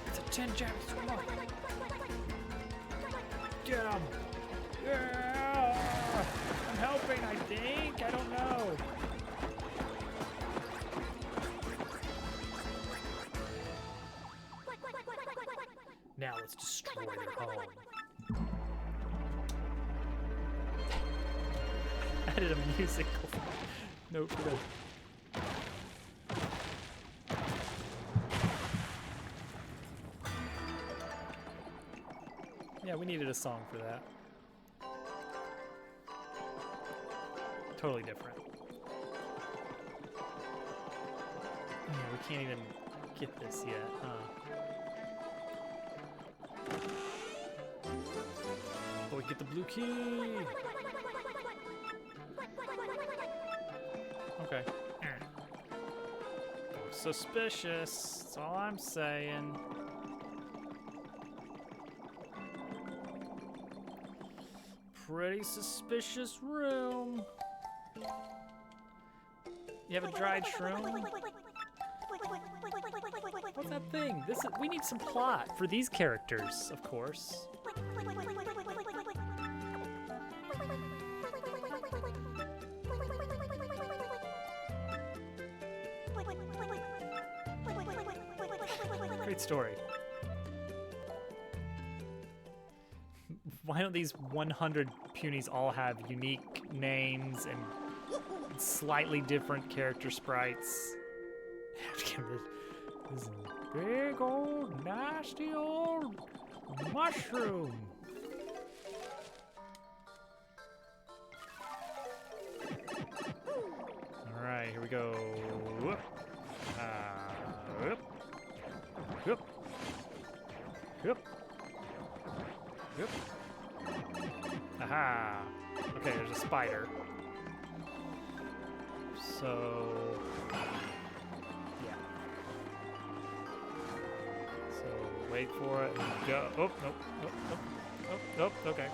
It's a 10 jab. Come on. Get him. Yeah. I'm helping, I think. I don't know. Now let's destroy their home. Added a musical note for them. Yeah, we needed a song for that. Totally different. Yeah, we can't even get this yet, huh? But we get the blue key! Okay. Suspicious, that's all I'm saying. Pretty suspicious room. You have a dried shroom? What's that thing? We need some plot for these characters, of course. Great story. Why don't these 100 punies all have unique names and slightly different character sprites? This big old nasty old mushroom. All right, here we go. Whoop. Whoop. Whoop. Whoop. Whoop. Aha. Okay, there's a spider. So, yeah. So, wait for it and go. Oh, nope, nope, nope, nope, nope, okay.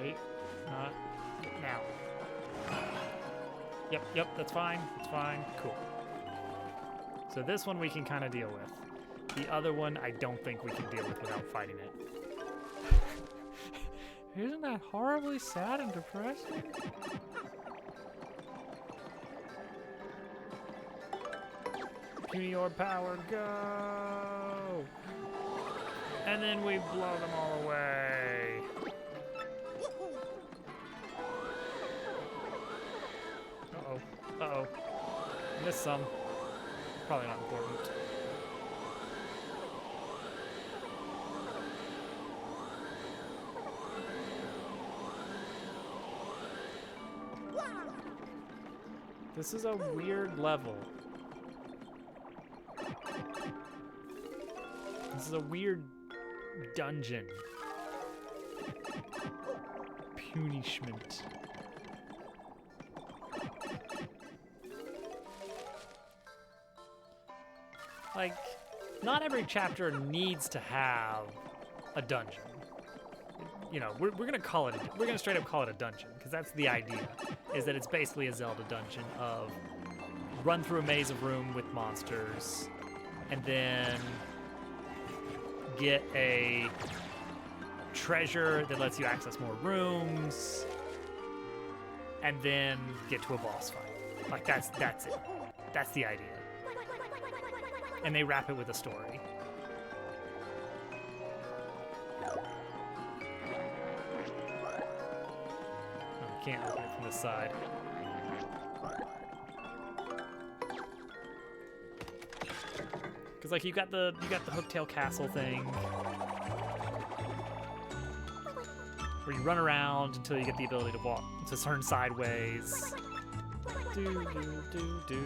Wait, not now. Yep, that's fine, it's fine, cool. So this one we can kind of deal with. The other one I don't think we can deal with without fighting it. Isn't that horribly sad and depressing? Puny orb power, go! And then we blow them all away. Uh-oh, uh-oh. Missed some. Probably not important. This is a weird level. This is a weird dungeon. Punishment. Like, not every chapter needs to have a dungeon. You know, we're gonna call it. We're gonna straight up call it a dungeon because that's the idea. Is that it's basically a Zelda dungeon of run through a maze of room with monsters, and then get a treasure that lets you access more rooms, and then get to a boss fight. Like that's it. That's the idea. And they wrap it with a story. Oh, you can't open it from this side. Cause like you got the Hooktail Castle thing, where you run around until you get the ability to walk to turn sideways. Do do do do.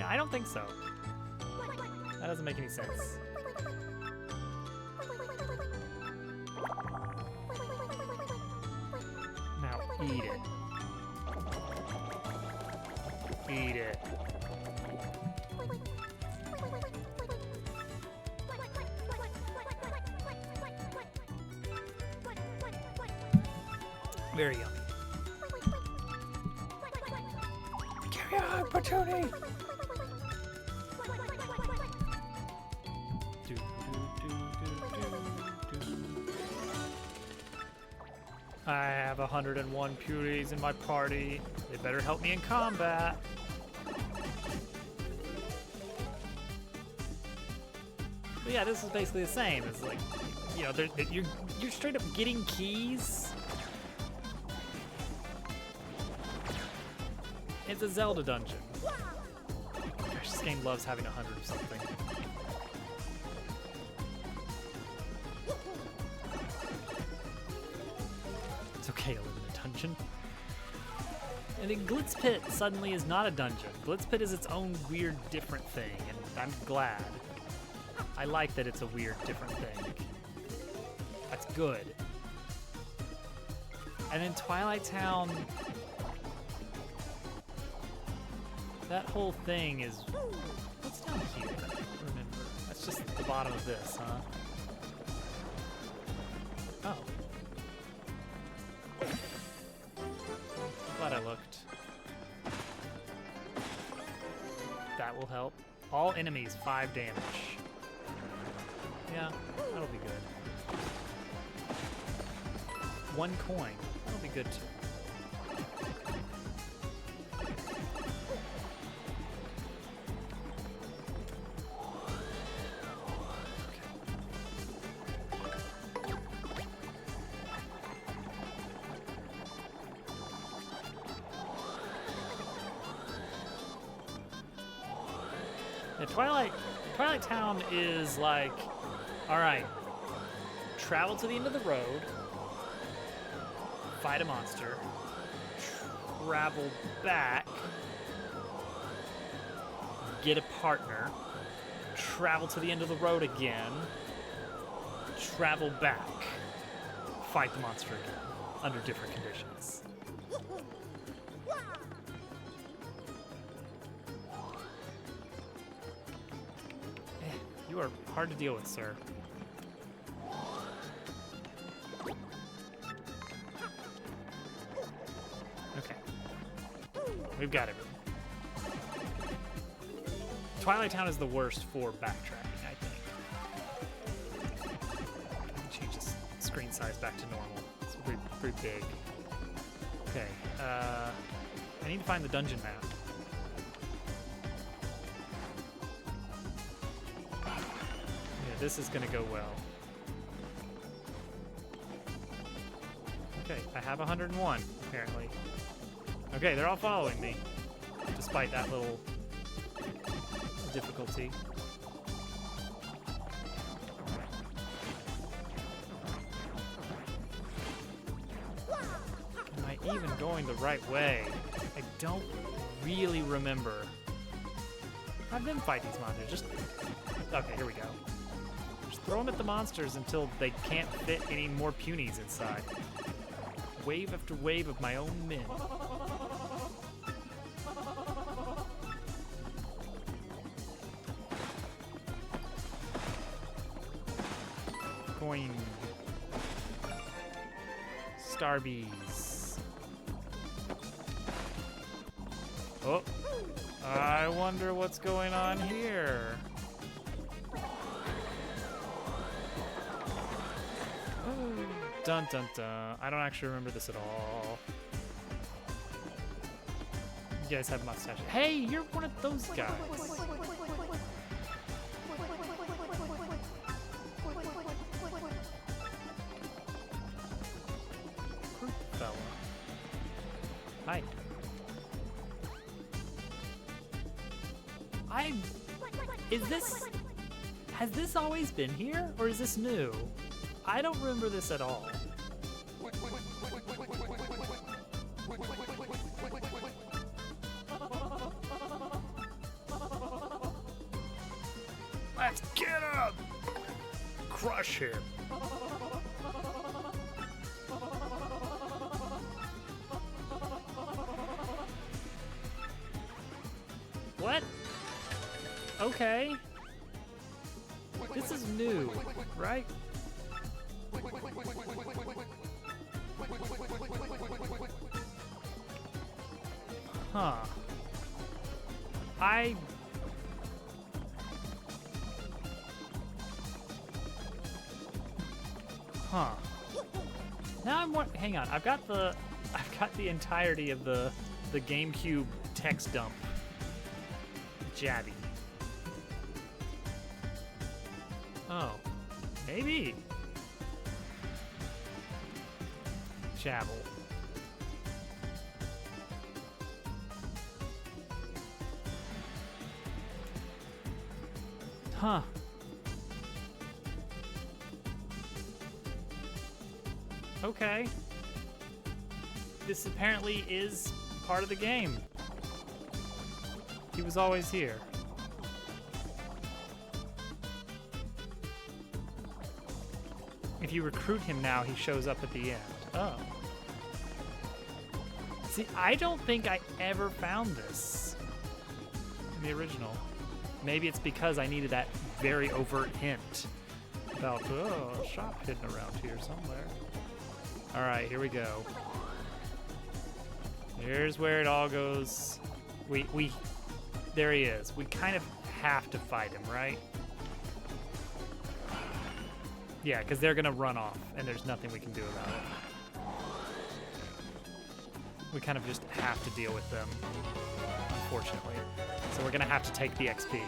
I don't think so. That doesn't make any sense. Now eat it. Eat it. Very yummy. Carry on, Patootie! I have 101 Puties in my party. They better help me in combat. But yeah, this is basically the same. It's like, you know, you're straight up getting keys. It's a Zelda dungeon. Gosh, this game loves having 100 of something. It's okay to live in a dungeon. And then Glitz Pit suddenly is not a dungeon. Glitz Pit is its own weird, different thing, and I'm glad. I like that it's a weird, different thing. That's good. And then Twilight Town, that whole thing is... What's down here? I don't remember. That's just the bottom of this, huh? Oh. Glad I looked. That will help. All enemies, 5 damage. Yeah, that'll be good. 1 coin. That'll be good too. Yeah, Twilight Town is like, all right, travel to the end of the road, fight a monster, travel back, get a partner, travel to the end of the road again, travel back, fight the monster again under different conditions. You are hard to deal with, sir. Okay. We've got everything. Twilight Town is the worst for backtracking, I think. Change this screen size back to normal. It's pretty big. Okay. I need to find the dungeon map. Yeah, this is gonna go well. Okay, I have 101, apparently. Okay, they're all following me, despite that little difficulty. Am I even going the right way? I don't really remember. Have them fight these monsters. Just okay, here we go. Just throw them at the monsters until they can't fit any more punies inside. Wave after wave of my own men. Coin. Starbies. Oh, I wonder what's going on here. Dun dun dun. I don't actually remember this at all. You guys have mustaches. Hey, you're one of those guys. Fruit fella. Hi. Has this always been here, or is this new? I don't remember this at all. Let's get him! Crush him. What? Okay. This is new, right? Huh. Huh. Now hang on. I've got the entirety of the GameCube text dump. Jabby. Oh. Maybe. Jabble. Huh. Okay. This apparently is part of the game. He was always here. If you recruit him now, he shows up at the end. Oh. See, I don't think I ever found this in the original. Maybe it's because I needed that very overt hint about, oh, a shop hidden around here somewhere. All right, here we go. Here's where it all goes. There he is. We kind of have to fight him, right? Yeah, because they're gonna run off, and there's nothing we can do about it. We kind of just have to deal with them, unfortunately. So we're gonna have to take the XP.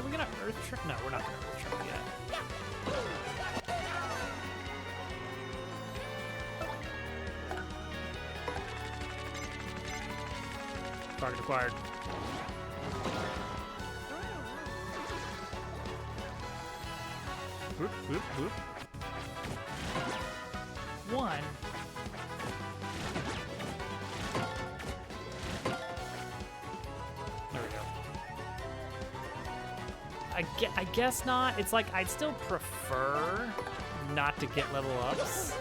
We're gonna Earth Trap? No, we're not gonna Earth Trap yet. Target acquired. Whoop, whoop, whoop. One. There we go. I guess not. It's like I'd still prefer not to get level ups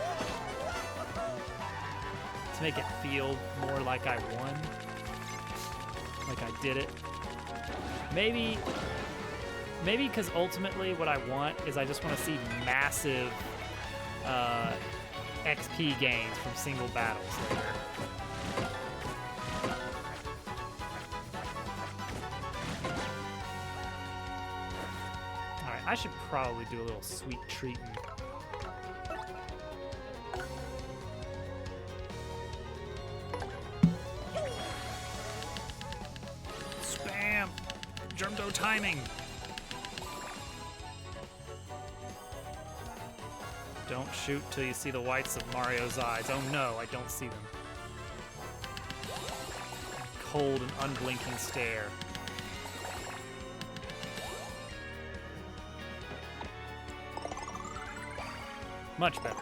to make it feel more like I won, like I did it. Maybe because ultimately what I want is I just want to see massive XP gains from single battles later. Alright, I should probably do a little sweet treating. Spam! Germdo timing! Don't shoot till you see the whites of Mario's eyes. Oh no, I don't see them. Cold and unblinking stare. Much better.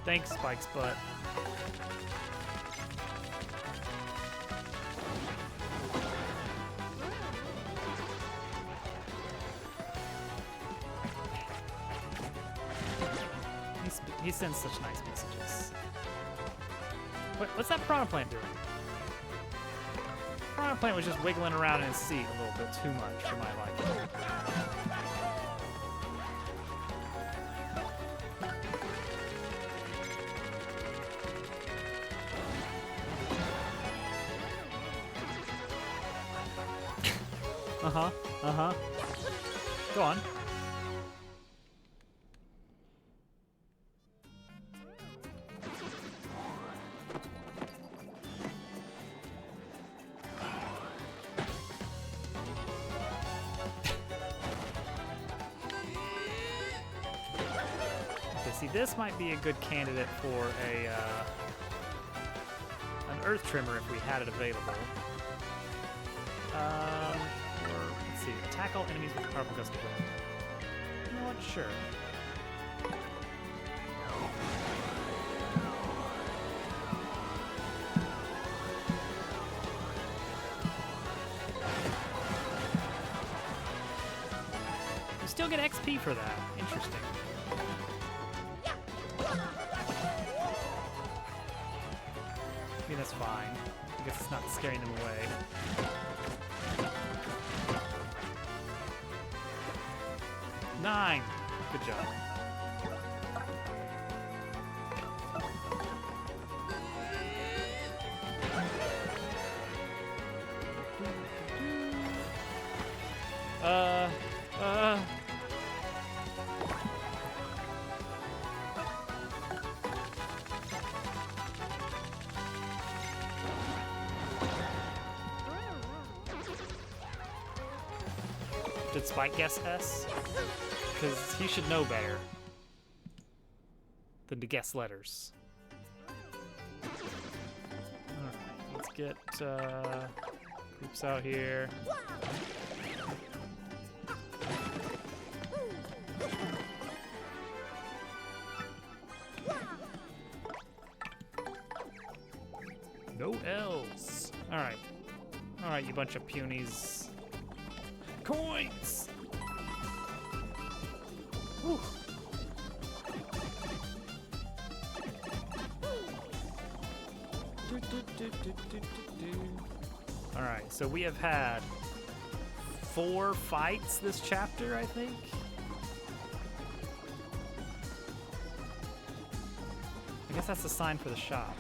Thanks, Spike's butt. He sends such nice messages. What's that piranha plant doing? Piranha plant was just wiggling around in his seat a little bit too much for my liking. Uh-huh. Go on. See, this might be a good candidate for an earth trimmer if we had it available. Or, let's see, attack all enemies with a powerful gust of wind. You know what? Sure. You still get XP for that. Interesting. I mean, that's fine. I guess it's not scaring them away. Nine! Good job. Did Spike guess S? Because he should know better than to guess letters. Alright, let's get groups out here. No L's. Alright. Alright, you bunch of punies. Coins! Whew. Alright, so we have had 4 fights this chapter, I think. I guess that's the sign for the shop.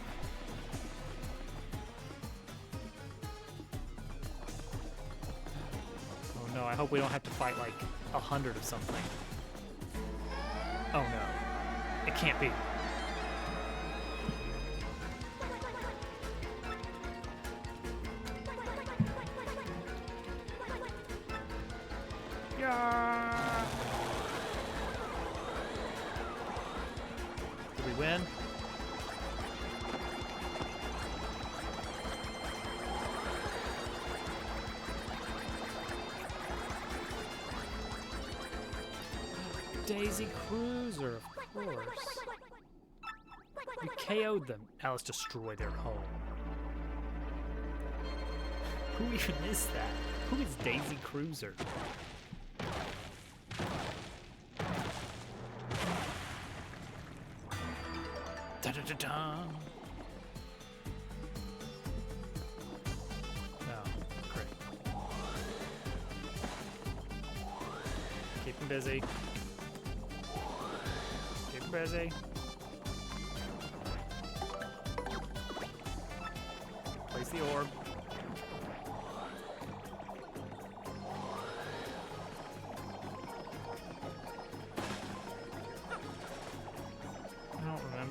Oh no, I hope we don't have to fight like 100 of something. Oh no, it can't be. Yeah. Did we win? Daisy Cruiser, of course. You KO'd them. Now let's destroy their home. Who even is that? Who is Daisy Cruiser? Da-da-da-da. No, great. Keep him busy. Keep him busy. Place the orb.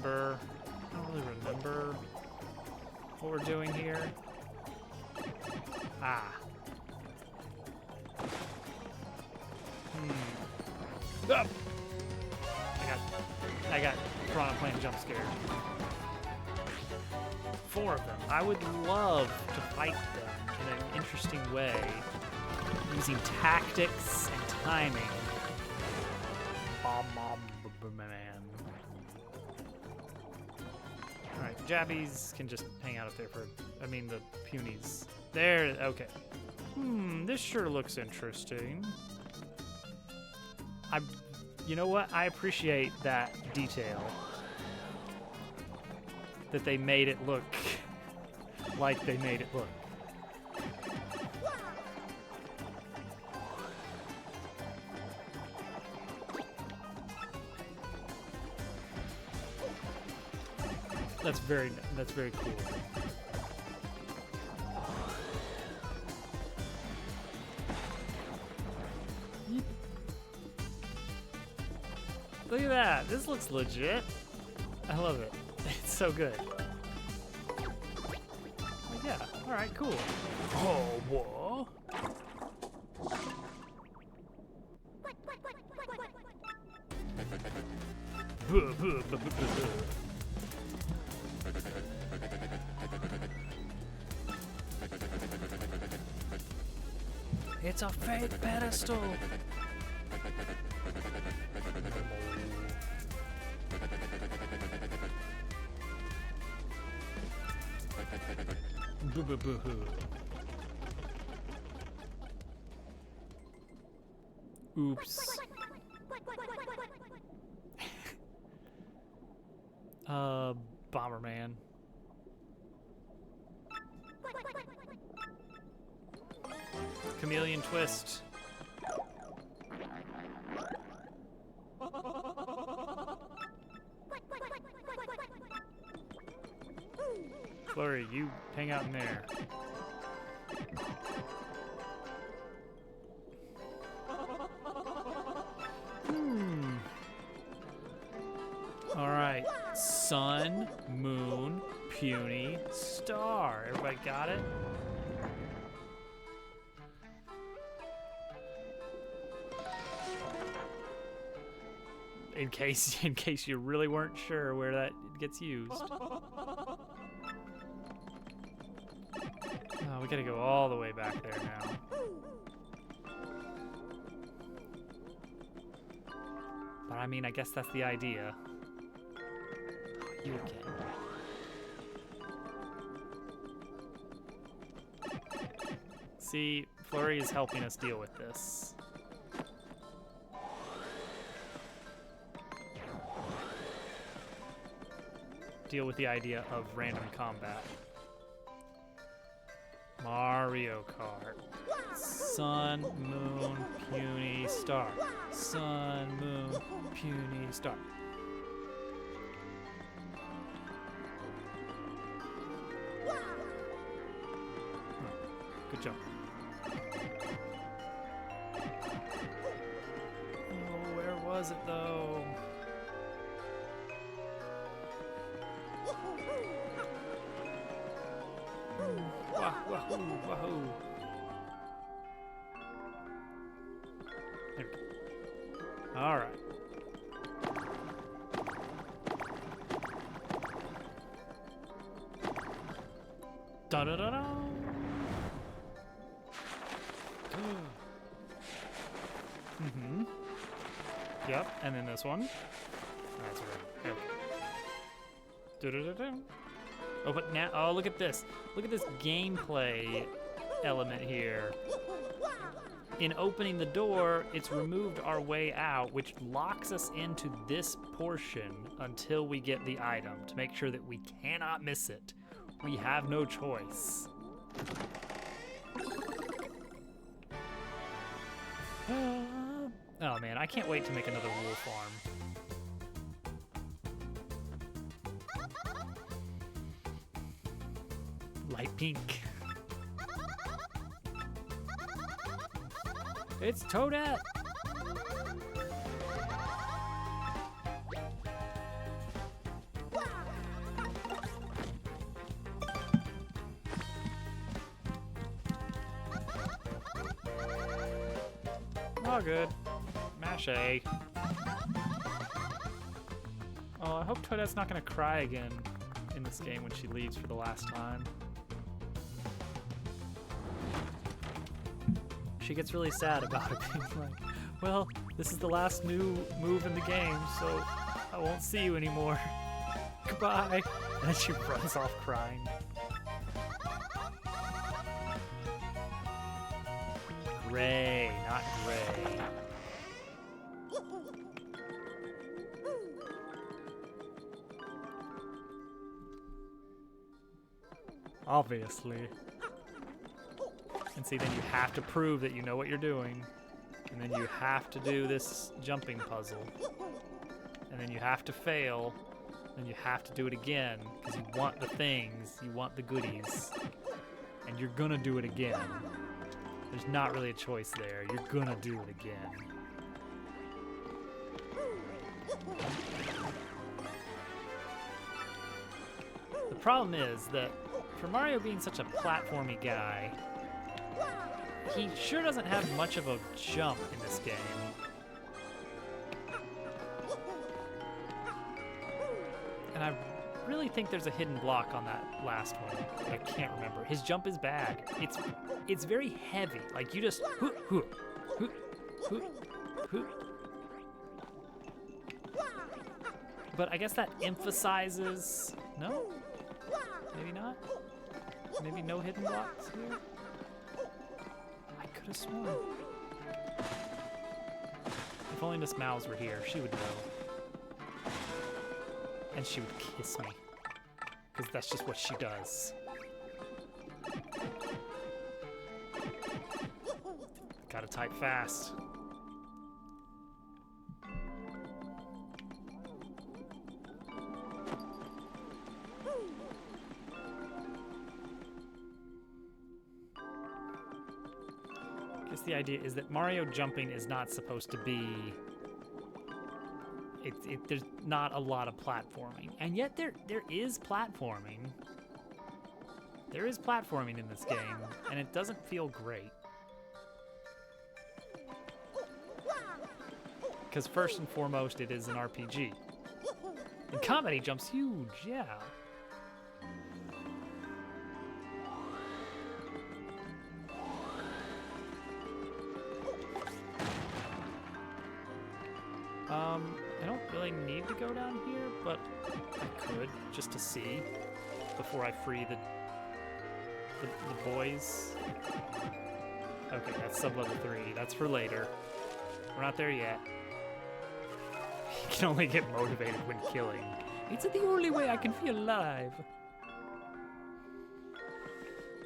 I don't really remember what we're doing here. Ah. Ah! I got Piranha Plant jump scared. 4 of them. I would love to fight them in an interesting way, using tactics and timing. Man. Alright, the Jabbies can just hang out up there for, I mean the Punies. There, okay. This sure looks interesting. You know what? I appreciate that detail. That they made it look like they made it look. That's very cool. Look at that. This looks legit. I love it. It's so good. Yeah. All right. Cool. Oh, whoa. It's a fake pedestal. Oops. Bomberman. Chameleon Twist. Flurry, you hang out in there. All right. Sun, moon, puny, star. Everybody got it? In case you really weren't sure where that gets used. Oh, we gotta go all the way back there now. But I mean, I guess that's the idea. You again. See, Flurry is helping us deal with this. Deal with the idea of random combat. Mario Kart. Sun, moon, puny, star. Sun, moon, puny, star. Good job. Oh, where was it though? Wahoo, wahoo. There we go. All right. Da da da da. Yep, and then this one. That's right. Okay. Oh, but now, oh, look at this. Look at this gameplay element here. In opening the door, it's removed our way out, which locks us into this portion until we get the item to make sure that we cannot miss it. We have no choice. Oh man, I can't wait to make another wool farm. Light pink. It's Toadette! Oh, good. Mash A. Oh, I hope Toadette's not gonna cry again in this game when she leaves for the last time. She gets really sad about it, being like, well, this is the last new move in the game, so I won't see you anymore. Goodbye. And then she runs off crying. Gray, not gray. Obviously. And see, then you have to prove that you know what you're doing. And then you have to do this jumping puzzle. And then you have to fail. And you have to do it again. Because you want the things. You want the goodies. And you're gonna do it again. There's not really a choice there. You're gonna do it again. The problem is that for Mario being such a platformy guy, he sure doesn't have much of a jump in this game. And I really think there's a hidden block on that last one. I can't remember. His jump is bad. It's very heavy. Like you just But I guess that emphasizes, no? Maybe not? Maybe no hidden blocks here? I could have sworn. If only Miss Mouse were here, she would know. And she would kiss me. Because that's just what she does. Gotta type fast. The idea is that Mario jumping is not supposed to be there's not a lot of platforming, and yet there is platforming. There is platforming in this game, and it doesn't feel great. Because first and foremost, it is an RPG. And comedy jumps huge, yeah. I don't really need to go down here, but I could, just to see, before I free the boys. Okay, that's sub-level 3. That's for later. We're not there yet. You can only get motivated when killing. It's the only way I can feel alive.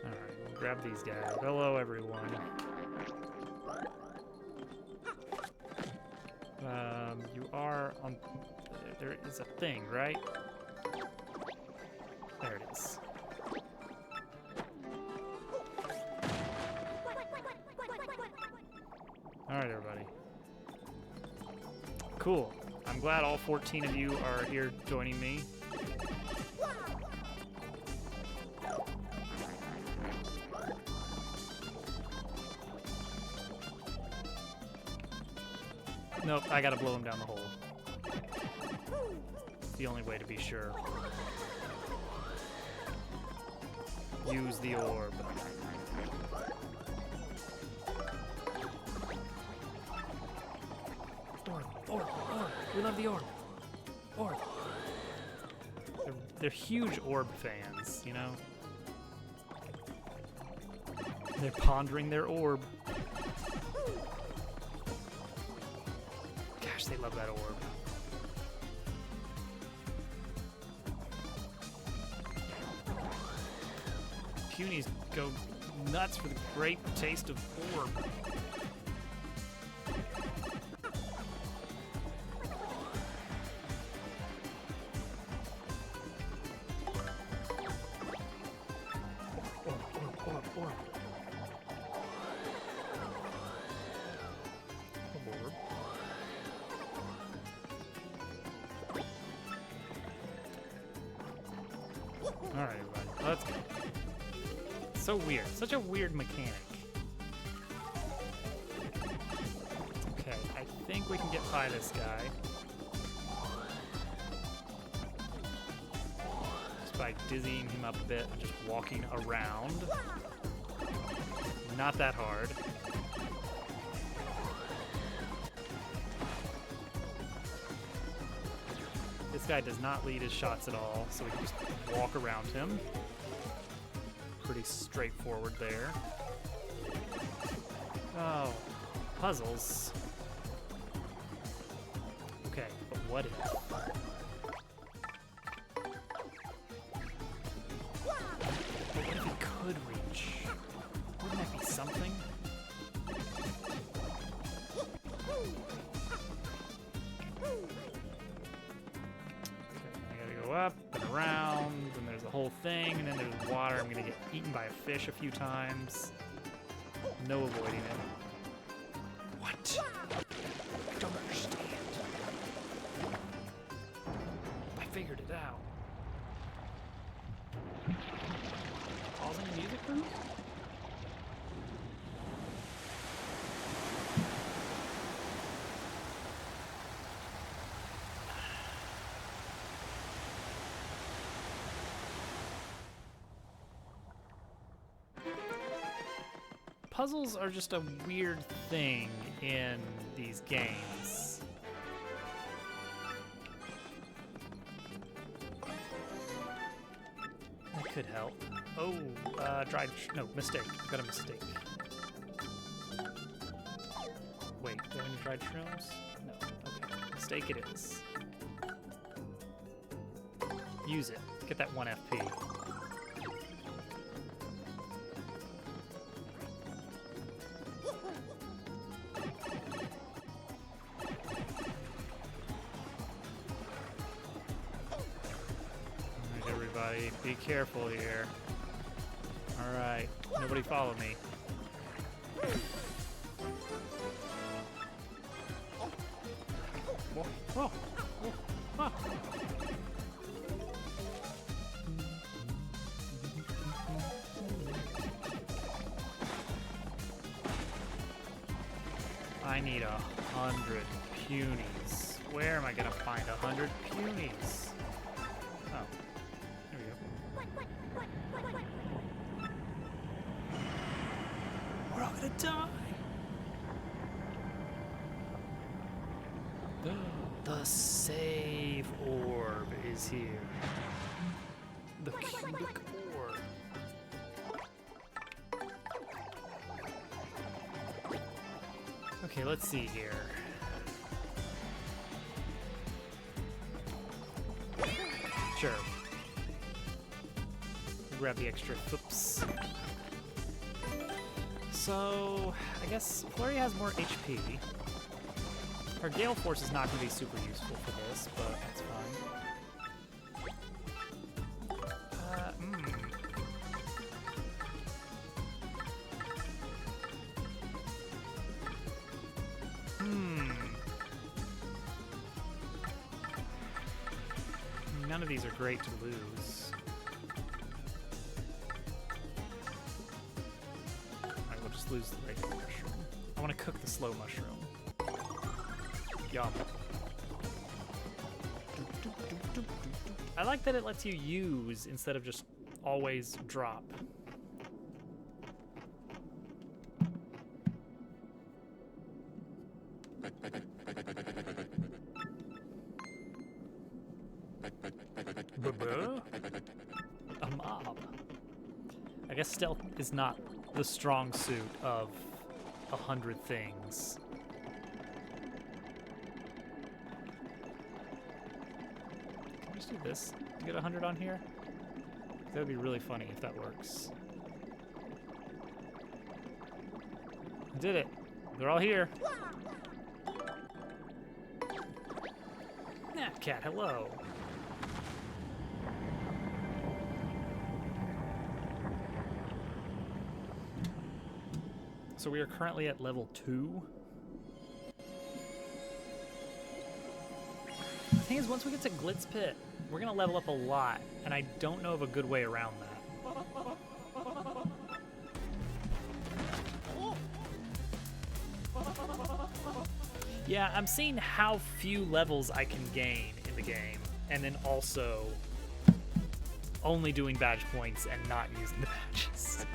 Alright, we'll grab these guys. Hello, everyone. You are on... There is a thing, right? There it is. Alright, everybody. Cool. I'm glad all 14 of you are here joining me. Nope, I gotta blow him down the hole. It's the only way to be sure. Use the orb. Thor. We love the orb. Orb. They're huge orb fans, you know? They're pondering their orb. Gosh, they love that orb. Punies go nuts for the great taste of orb. Orb. Alright, everybody, let's go. So weird. Such a weird mechanic. Okay, I think we can get by this guy. Just by dizzying him up a bit and just walking around. Not that hard. This guy does not lead his shots at all, so we can just walk around him. Pretty straightforward there. Oh, puzzles. Okay, but what if? But what if he could reach? Wouldn't that be something? Up and around, and there's the whole thing, and then there's water. I'm gonna get eaten by a fish a few times. No avoiding it. What? I don't understand. I figured it out. Pausing the music room? Puzzles are just a weird thing in these games. That could help. Oh, no, mistake. Got a mistake. Wait, do I have any dried shrooms? No, okay. Mistake it is. Use it. Get that 1 FP. Be careful here. Alright, nobody follow me. Whoa, whoa, whoa, ah. I need 100 punies. Where am I gonna find 100 punies? Oh. We're all gonna die. The save orb is here. The cubic orb. Okay, let's see here. Sure. Grab the extra flips. So, I guess Flurry has more HP. Her Gale Force is not going to be super useful for this, but that's fine. None of these are great to lose. Alright, we'll just lose the regular mushroom. I want to cook the slow mushroom. Yum. I like that it lets you use instead of just always drop. guess stealth is not the strong suit of 100 things. Can we just do this to get 100 on here? That would be really funny if that works. I did it. They're all here. Nat Cat, hello. So we are currently at level 2. The thing is, once we get to Glitz Pit, we're gonna level up a lot, and I don't know of a good way around that. Yeah, I'm seeing how few levels I can gain in the game, and then also only doing badge points and not using the badges.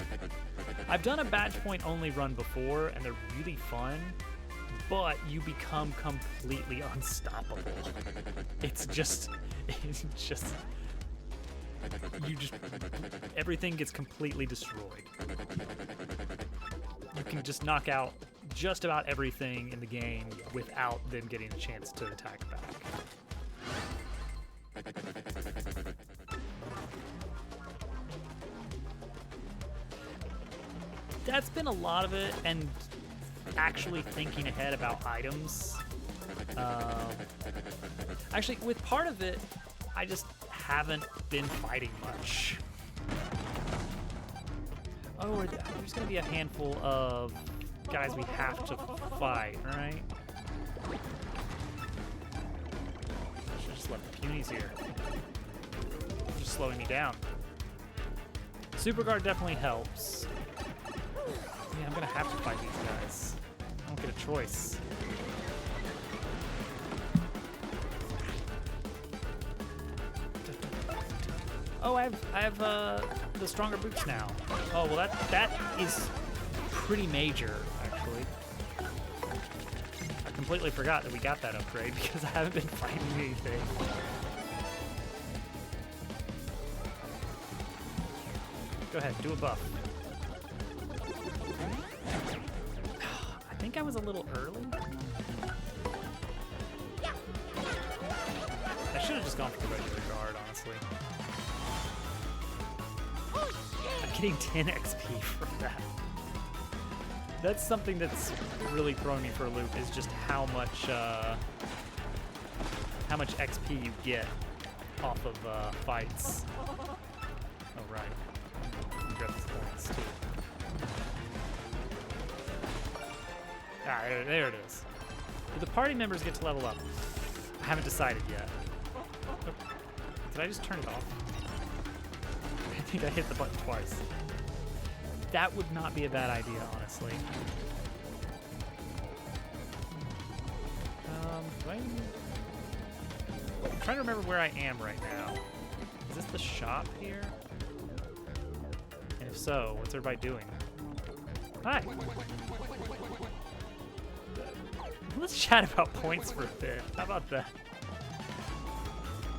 I've done a badge point only run before, and they're really fun, but you become completely unstoppable. It's just, everything gets completely destroyed. You can just knock out just about everything in the game without them getting a chance to attack back. That's been a lot of it, and actually thinking ahead about items. Actually, with part of it, I just haven't been fighting much. Oh, there's gonna be a handful of guys we have to fight, alright? I should've just left the punies here. Just slowing me down. Super Guard definitely helps. Yeah, I'm gonna have to fight these guys. I don't get a choice. Oh, I have the stronger boots now. Oh, well that is pretty major, actually. I completely forgot that we got that upgrade because I haven't been fighting anything. Go ahead, do a buff. I think I was a little early. I should have just gone for the regular guard, honestly. I'm getting 10 XP for that. That's something that's really throwing me for a loop, is just how much XP you get off of fights. Oh, right. Grab these points, too. Ah, there it is. Do the party members get to level up? I haven't decided yet. Oh, did I just turn it off? I think I hit the button twice. That would not be a bad idea, honestly. I'm trying to remember where I am right now. Is this the shop here? And if so, what's everybody doing? Hi! Let's chat about points for a bit. How about that?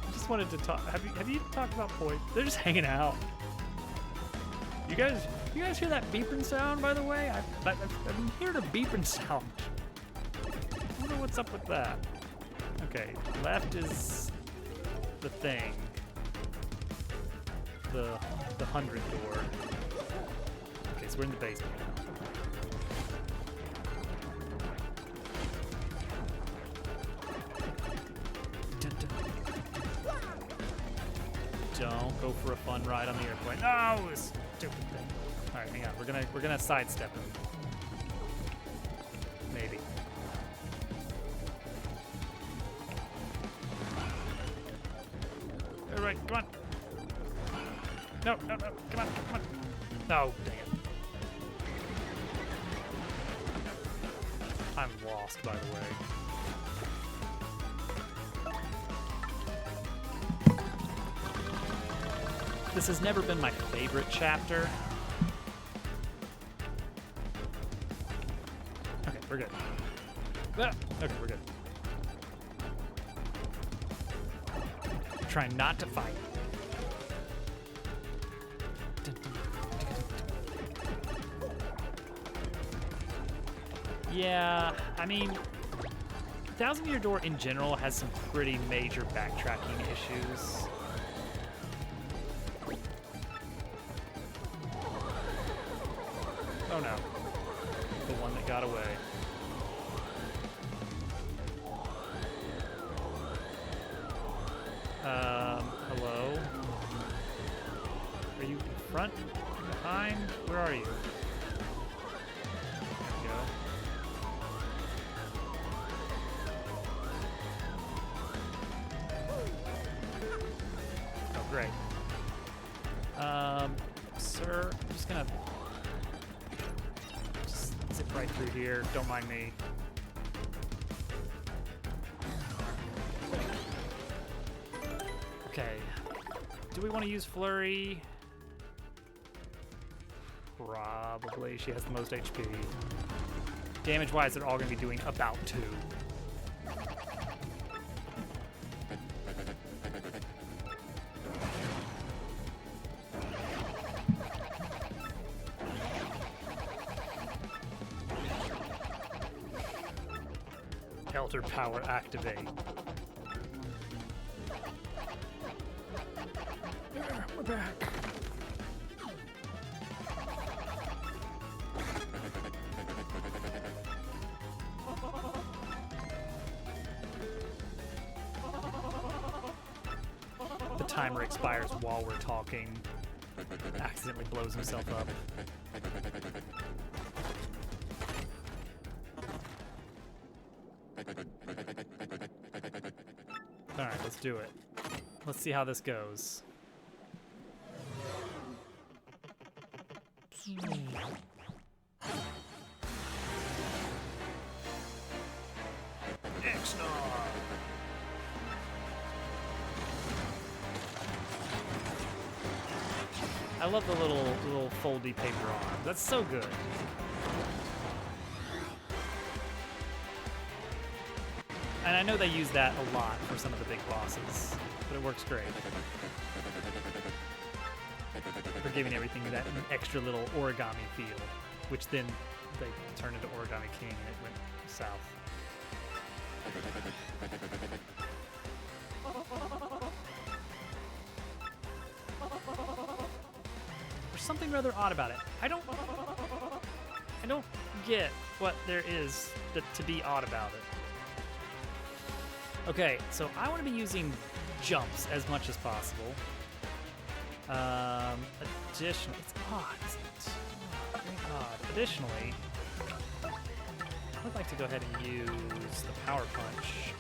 I just wanted to talk. Have you talked about points? They're just hanging out. You guys hear that beeping sound, by the way? I've heard a beeping sound. I wonder what's up with that. Okay, left is the thing. The 100 door. Okay, so we're in the basement now. Don't go for a fun ride on the airplane. No, this stupid thing. All right, hang on. We're gonna sidestep him. Maybe. All right, come on. No, come on. No, dang it. I'm lost, by the way. This has never been my favorite chapter. Okay, we're good. Okay, we're good. Trying not to fight. Yeah, I mean, Thousand Year Door in general has some pretty major backtracking issues. Oh no. The one that got away. Hello? Are you in front? Behind? Where are you? There we go. Oh, great. Sir, I'm just gonna zip right through here. Don't mind me. Okay. Do we want to use Flurry? Probably. She has the most HP. Damage-wise, they're all going to be doing about 2. Elder Power activate. We're back. The timer expires while we're talking. Accidentally blows himself up. Alright, let's do it. Let's see how this goes. I love the little foldy paper arms. That's so good. And I know they use that a lot for some of the big bosses, but it works great. For giving everything that extra little origami feel, which then they turned into Origami King and it went south. There's something rather odd about it. I don't get what there is to be odd about it. Okay, so I want to be using jumps as much as possible. Additionally, it's odd, isn't it? Very odd. Additionally, I would like to go ahead and use the Power Punch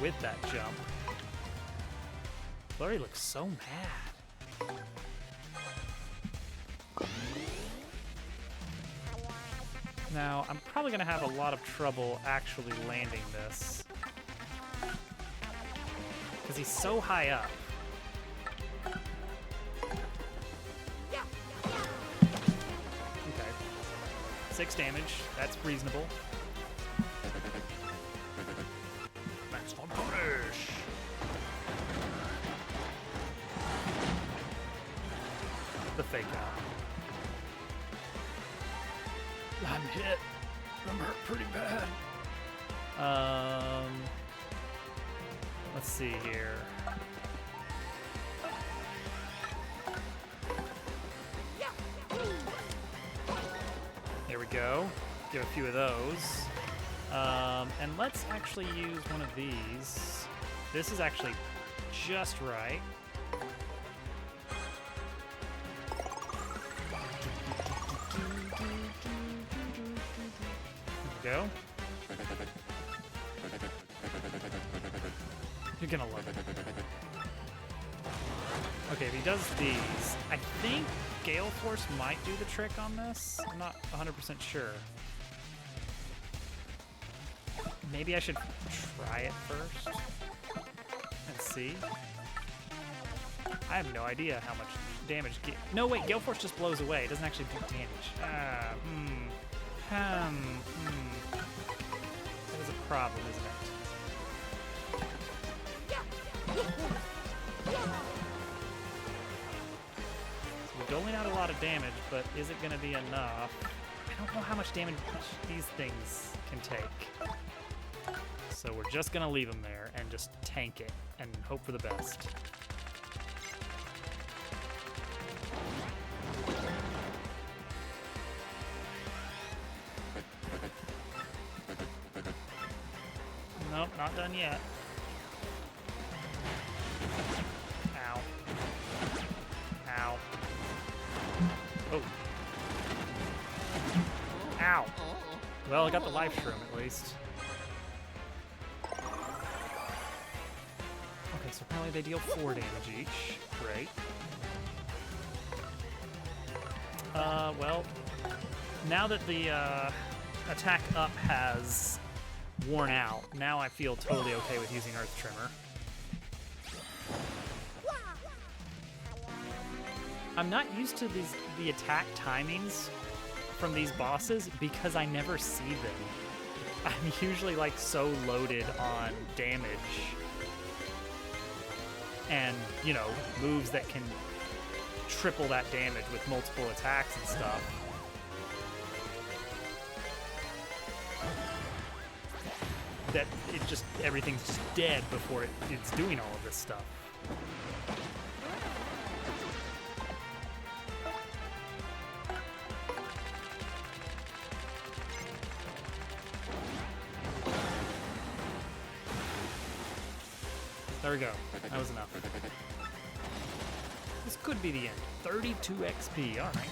with that jump. Flurry looks so mad. Now, I'm probably going to have a lot of trouble actually landing this. Because he's so high up. Okay. 6 damage. That's reasonable. Maximum punish! The fake out. I'm hit. I'm hurt pretty bad. Let's see here. There we go. Give a few of those. And let's actually use one of these. This is actually just right. There we go. You're gonna love it. Okay, if he does these, I think Gale Force might do the trick on this. I'm not 100% sure. Maybe I should try it first and see. I have no idea how much damage. No, wait, Gale Force just blows away. It doesn't actually do damage. That is a problem, isn't it? So we're doling out a lot of damage, but is it going to be enough? I I don't know how much damage these things can take. So we're just gonna leave them there and just tank it and hope for the best. Nope, not done yet. Ow. Ow. Oh. Ow. Well, I got the life shroom at least. Okay, so apparently they deal 4 damage each. Great. Well, now that the attack up has worn out, now I feel totally okay with using Earth Tremor. I'm not used to the attack timings from these bosses because I never see them. I'm usually like so loaded on damage and, you know, moves that can triple that damage with multiple attacks and stuff. That it just, everything's just dead before it's doing all of this stuff. There we go. That was enough. This could be the end. 32 XP. All right.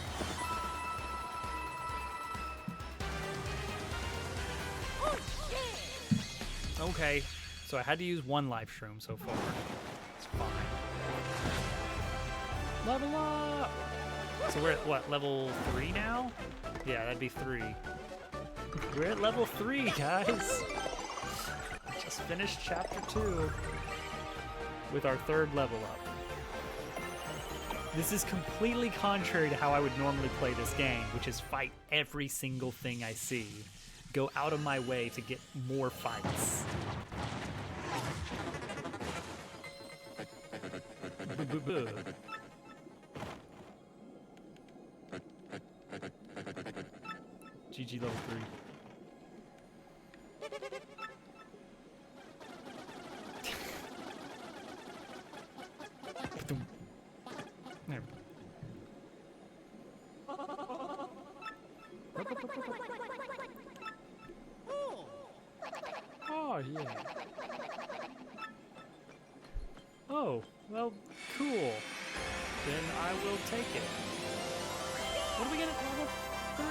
Okay, so I had to use 1 life shroom so far. It's fine. Level up! So we're at what, level 3 now? Yeah, that'd be 3. We're at level 3, guys! Just finished chapter 2 with our 3rd level up. This is completely contrary to how I would normally play this game, which is fight every single thing I see. Go out of my way to get more fights. GG level 3. There. Oh, yeah. Oh, well, cool. Then I will take it. What do we get at level 3?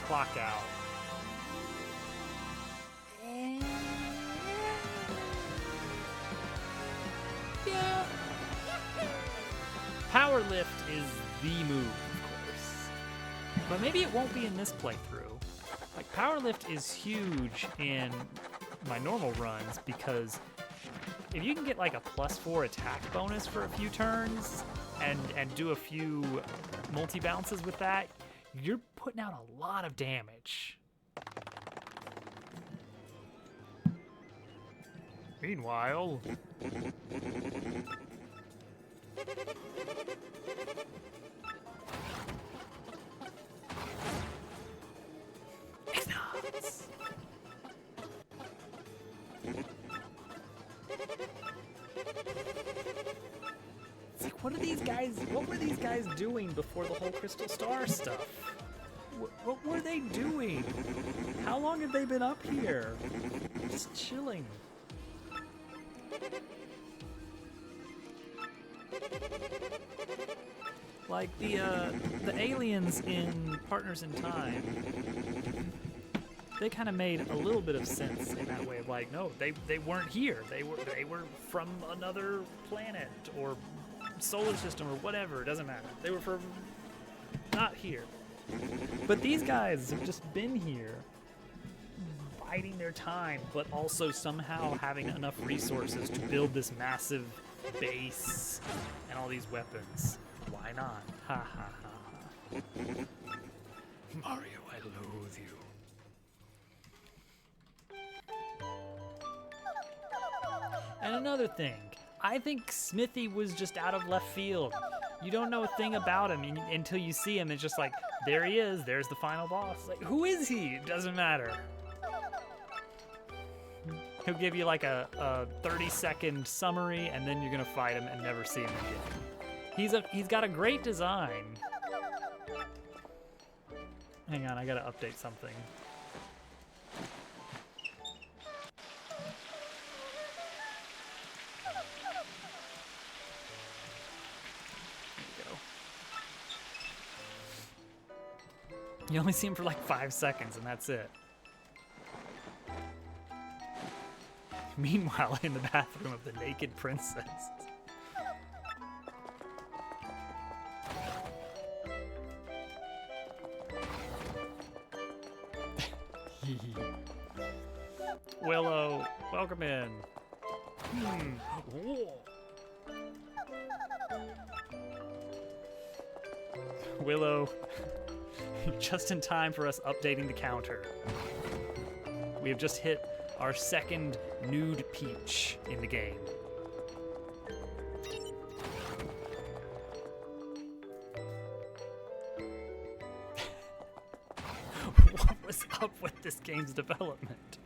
Clock out. Yeah. Power lift is the move, of course. But maybe it won't be in this playthrough. Like, power lift is huge in my normal runs because if you can get like a +4 attack bonus for a few turns and do a few multi-bounces with that, you're putting out a lot of damage. Meanwhile... It's like, what were these guys doing before the whole Crystal Star stuff? What were they doing? How long have they been up here? Just chilling. Like the aliens in Partners in Time, they kind of made a little bit of sense in that way of like, no, they weren't here. They were from another planet or solar system or whatever. It doesn't matter. They were from not here. But these guys have just been here, biding their time, but also somehow having enough resources to build this massive base and all these weapons. Why not? Ha ha ha ha. Mario, I loathe you. And another thing, I think Smithy was just out of left field. You don't know a thing about him until you see him. It's just like, there he is. There's the final boss. Like, who is he? It doesn't matter. He'll give you like a 30-second summary, and then you're gonna fight him and never see him again. He's got a great design. Hang on, I gotta update something. You only see him for like 5 seconds, and that's it. Meanwhile, in the bathroom of the naked princess. Willow, welcome in. Whoa. Willow. Just in time for us updating the counter. We have just hit our second nude peach in the game. What was up with this game's development?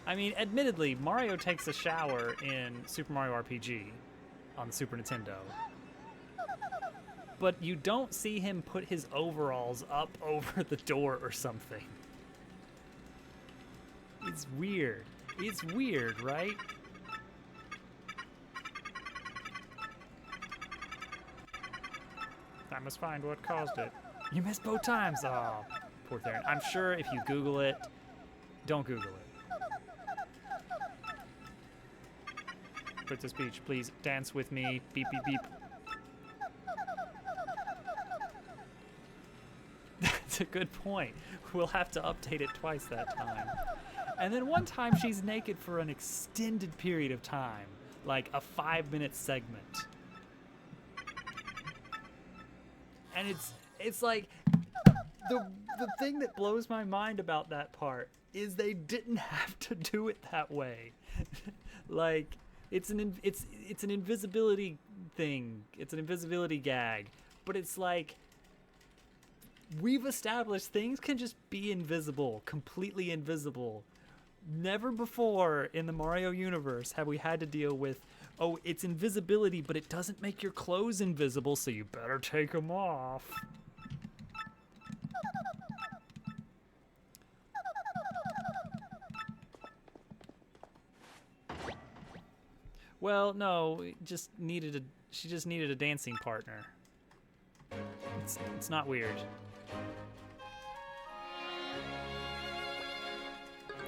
I mean, admittedly, Mario takes a shower in Super Mario RPG on the Super Nintendo. But you don't see him put his overalls up over the door or something. It's weird. It's weird, right? I must find what caused it. You missed both times. Oh, poor Theron. I'm sure if you Google it, don't Google it. Princess Peach, please dance with me. Beep, beep, beep. That's a good point. We'll have to update it twice that time. And then one time she's naked for an extended period of time, like a 5-minute segment. And it's like the thing that blows my mind about that part is they didn't have to do it that way. Like, it's an invisibility thing. It's an invisibility gag. But it's like, we've established things can just be invisible, completely invisible. Never before in the Mario universe have we had to deal with, oh, it's invisibility, but it doesn't make your clothes invisible, so you better take them off. Well, no, she just needed a dancing partner. It's not weird.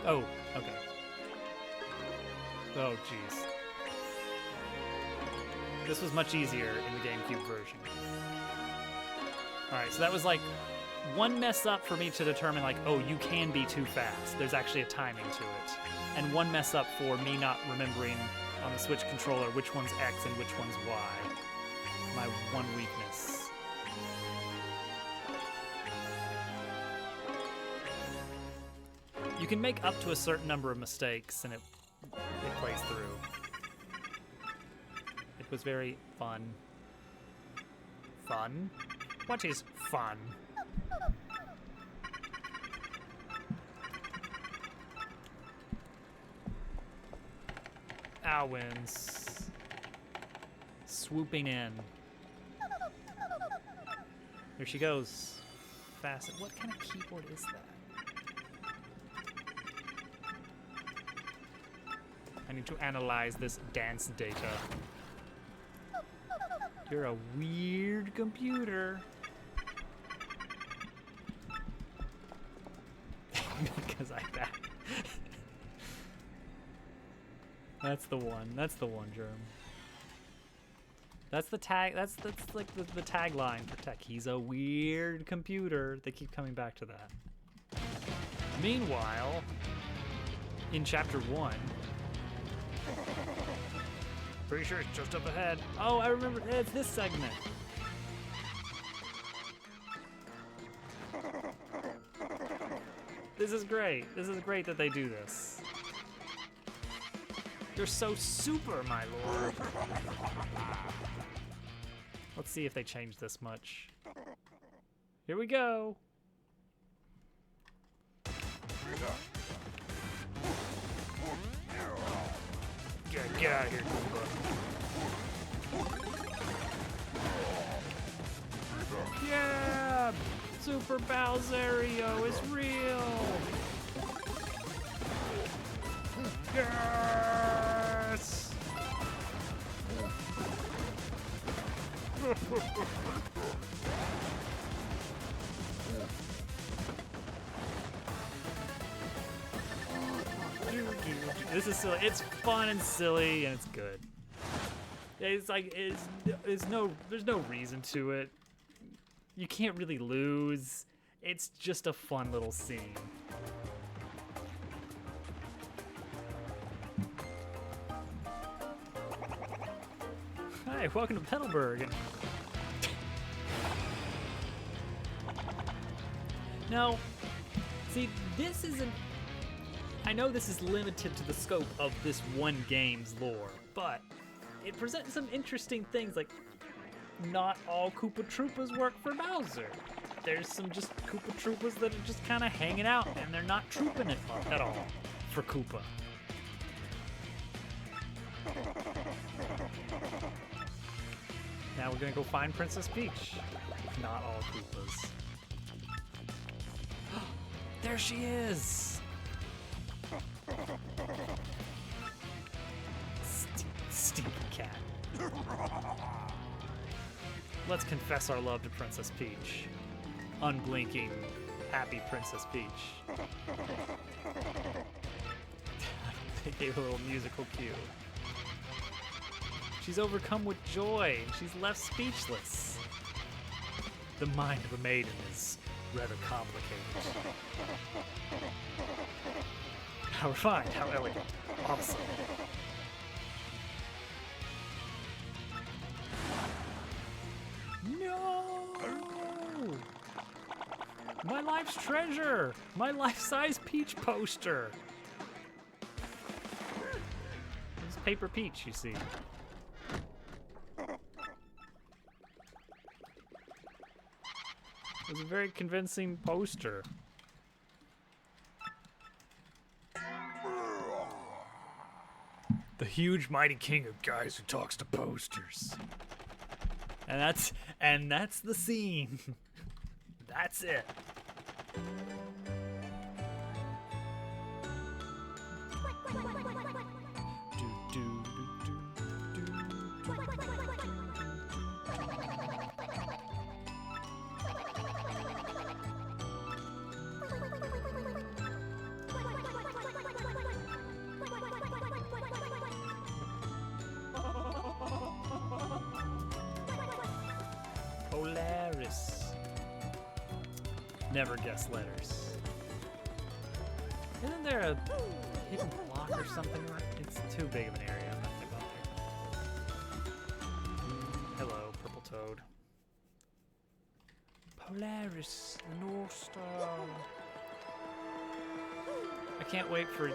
Oh, okay. Oh, jeez. This was much easier in the GameCube version. Alright, so that was like one mess up for me to determine, like, oh, you can be too fast. There's actually a timing to it. And one mess up for me not remembering on the Switch controller which one's X and which one's Y. My one weakness. You can make up to a certain number of mistakes and it plays through. It was very fun. Fun? What is fun? Al wins. Swooping in. Here she goes. Fast. What kind of keyboard is that? I need to analyze this dance data. You're a weird computer. Because I back. That's the one. That's the one, Germ. That's the tag. That's like the tagline for tech. He's a weird computer. They keep coming back to that. Meanwhile, in chapter 1, pretty sure it's just up ahead. Oh, I remember. It's this segment. This is great. This is great that they do this. You're so super, my lord. Let's see if they change this much. Here we go. Get out of here, Goomba. Yeah! Super Bowserio is real! Yes! This is silly. It's fun and silly, and it's good. It's like there's no reason to it. You can't really lose. It's just a fun little scene. Hi, welcome to Petalburg. Now, see, this isn't. I know this is limited to the scope of this one game's lore, but it presents some interesting things, like not all Koopa Troopas work for Bowser. There's some just Koopa Troopas that are just kind of hanging out, and they're not trooping it at all for Koopa. Now we're gonna go find Princess Peach. Not all Koopas. There she is! Stinky cat. Let's confess our love to Princess Peach. Unblinking, happy Princess Peach. They gave a little musical cue. She's overcome with joy, and she's left speechless. The mind of a maiden is rather complicated. How refined, how elegant, awesome. No! My life's treasure! My life-size Peach poster! It's Paper Peach, you see. It was a very convincing poster. The huge mighty king of guys who talks to posters. And that's the scene. That's it. Polaris. Never guess letters. Isn't there a hidden block or something? It's too big of an area. I'm not gonna go there. Hello, Purple Toad. Polaris, the North Star. I can't wait for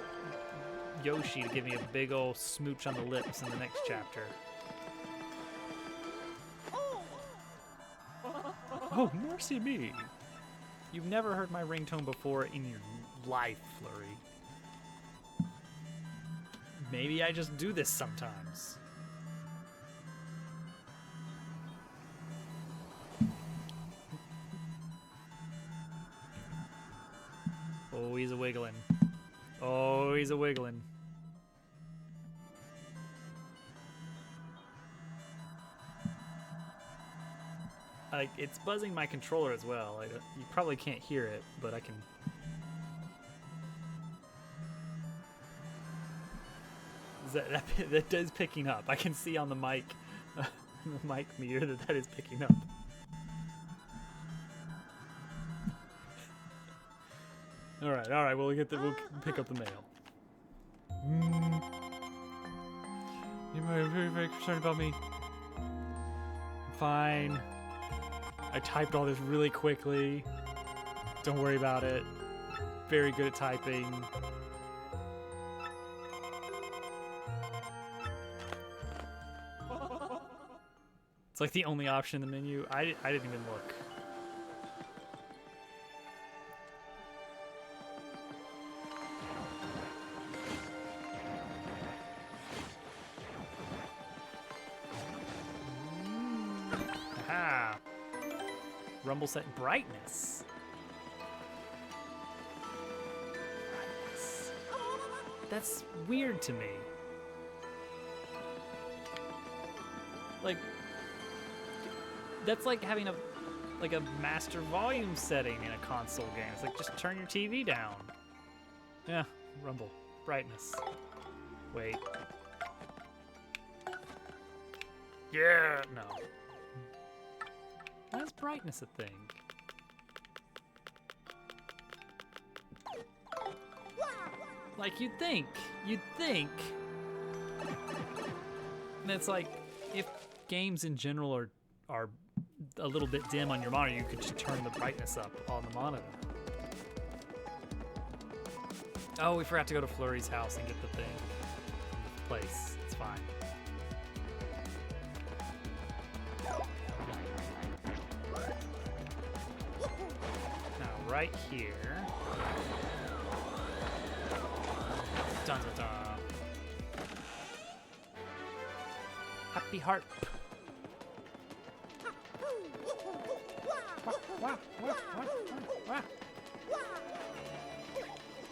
Yoshi to give me a big ol' smooch on the lips in the next chapter. Oh, mercy me! You've never heard my ringtone before in your life, Flurry. Maybe I just do this sometimes. Oh, he's a wiggling. Oh, he's a wiggling. It's buzzing my controller as well. You probably can't hear it, but I can. That is picking up. I can see on the mic, the mic meter that is picking up. All right. We'll pick up the mail. You're very concerned about me. I'm fine. I typed all this really quickly. Don't worry about it. very good at typing. It's like the only option in the menu. I didn't even look. Aha! Rumble set brightness. Brightness. That's weird to me. Like, that's like having a master volume setting in a console game. It's like, just turn your TV down. Yeah, rumble. Brightness. Wait. Yeah, no. Why is brightness a thing? Like, you'd think. And it's like, if games in general are a little bit dim on your monitor, you could just turn the brightness up on the monitor. Oh, we forgot to go to Flurry's house and get the thing. The place. It's fine. Now, right here. Dun dun dun. Happy Harp.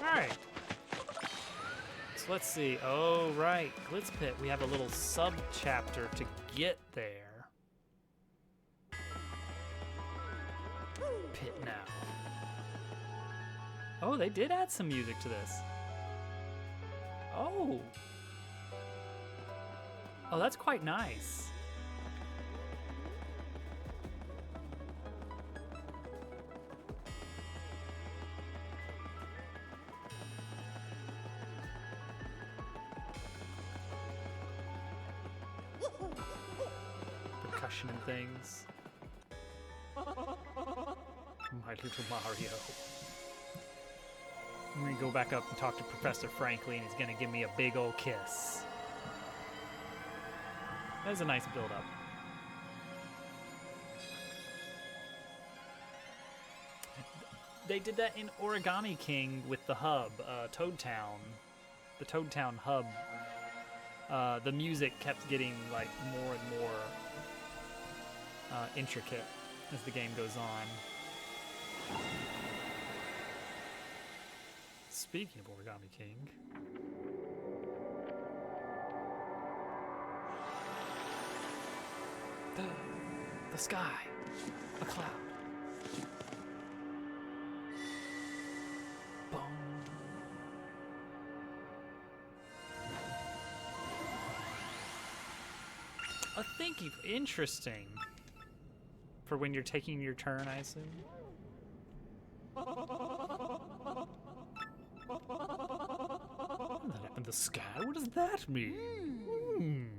Alright. So let's see. Oh, right. Glitz Pit. We have a little sub-chapter to get there. Pit now. Oh, they did add some music to this. Oh. Oh, that's quite nice. Percussion and things. My little Mario. I'm gonna go back up and talk to Professor Frankly, and he's gonna give me a big old kiss. That was a nice build-up. They did that in Origami King with the hub, Toad Town. The Toad Town hub. The music kept getting like more and more intricate as the game goes on. Speaking of Origami King. The sky. A cloud. Boom. A thinky. Interesting. For when you're taking your turn, I assume. That up in the sky? What does that mean?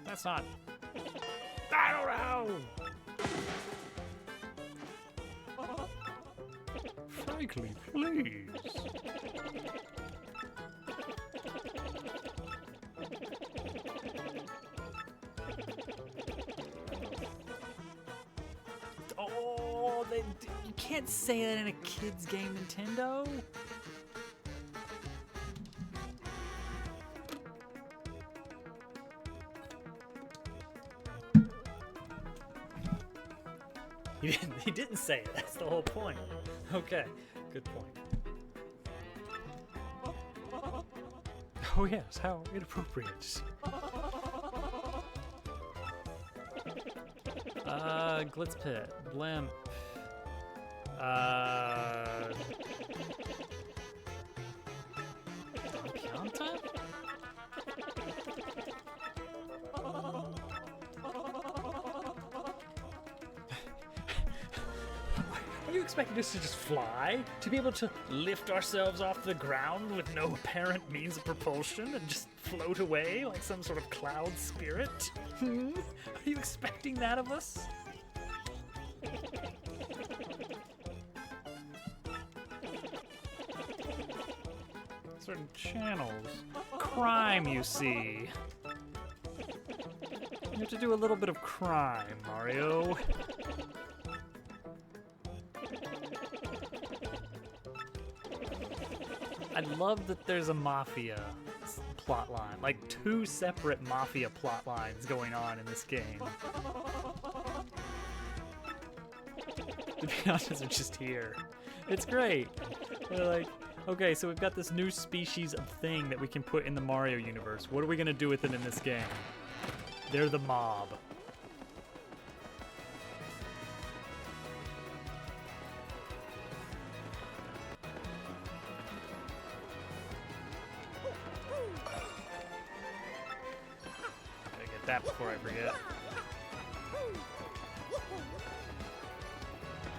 That's not. I don't know. Frankly, please. Oh, you can't say that in a kid's game, Nintendo. He didn't say it. That's the whole point. Okay, good point. Oh yes, how inappropriate. Glitz Pit, Blimp. Pianta? you expecting us to just fly? To be able to lift ourselves off the ground with no apparent means of propulsion and just float away like some sort of cloud spirit? Are you expecting that of us? Certain channels. Crime, you see. You have to do a little bit of crime, Mario. I love that there's a mafia plotline, like 2 separate mafia plot lines going on in this game. The piranhas are just here. It's great. They're like, okay, so we've got this new species of thing that we can put in the Mario universe. What are we gonna do with it in this game? They're the mob. Gotta get that before I forget.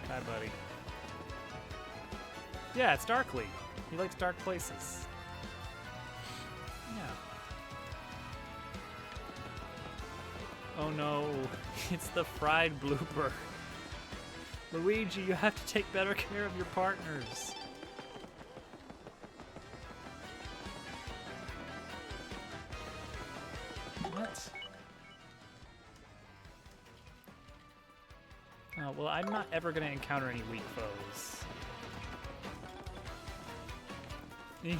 Hi, buddy. Yeah, it's Darkly. He likes dark places. Yeah. Oh no, it's the fried blooper. Luigi, you have to take better care of your partners. What? Oh, well, I'm not ever going to encounter any weak foes. Yes.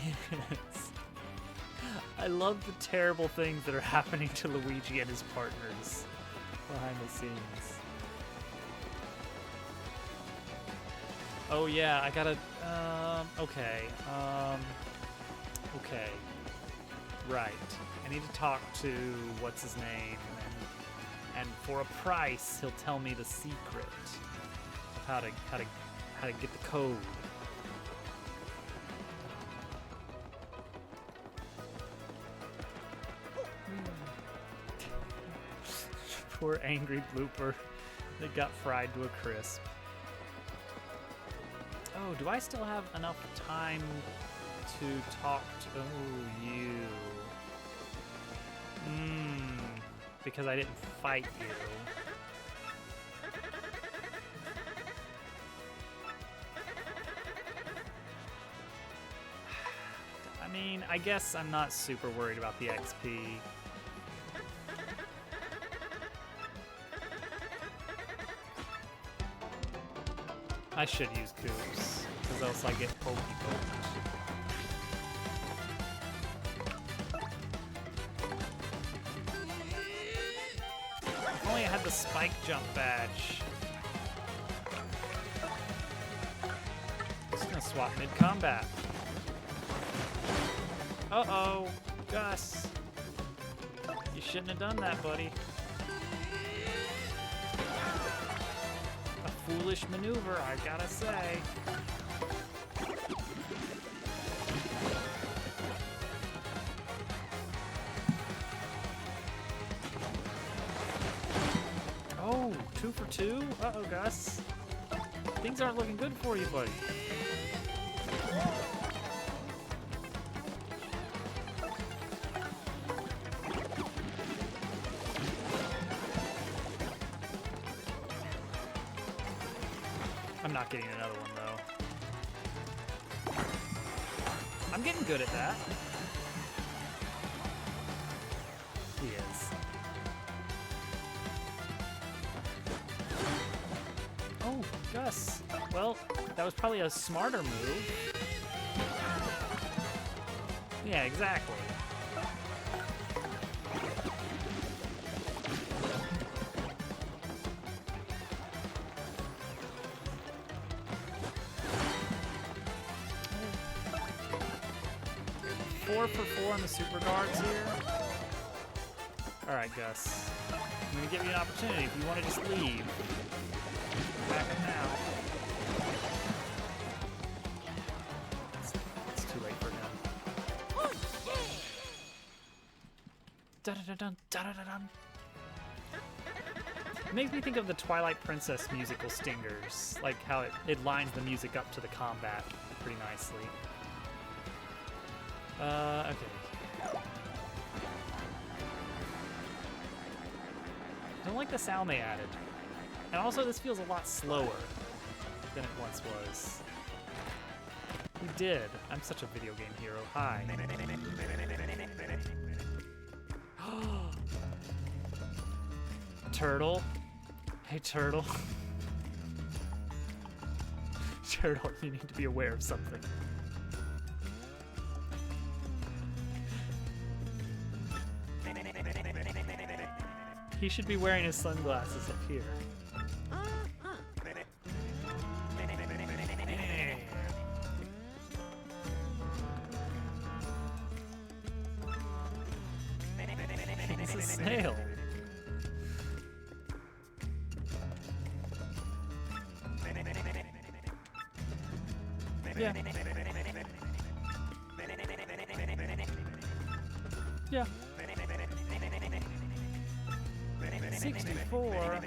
I love the terrible things that are happening to Luigi and his partners behind the scenes. Oh yeah, I gotta, okay, okay, right. I need to talk to, what's his name, and for a price, he'll tell me the secret of how to get the code. Poor angry blooper that got fried to a crisp. Oh, do I still have enough time to talk to... Oh, you. Because I didn't fight you. I mean, I guess I'm not super worried about the XP. I should use Coops, because else I get pokey poked. If only I had the spike jump badge. Just gonna swap mid-combat. Uh-oh, Gus. You shouldn't have done that, buddy. Foolish maneuver, I gotta say. Oh, 2 for 2? Uh-oh, Gus. Things aren't looking good for you, buddy. I'm not getting another one, though. I'm getting good at that. He is. Oh, Gus. Well, that was probably a smarter move. Yeah, exactly. For 4 on the super guards here. Alright, Gus. I'm gonna give you an opportunity if you want to just leave. Back up now. It's too late for him. Da-da-da-dun, da-da-da-dun. It makes me think of the Twilight Princess musical Stingers, like how it lines the music up to the combat pretty nicely. Okay. I don't like the sound they added. And also, this feels a lot slower than it once was. We did. I'm such a video game hero. Hi. Turtle. Hey, Turtle. Turtle, you need to be aware of something. He should be wearing his sunglasses up here. It's a snail. Yeah. Yeah. 64.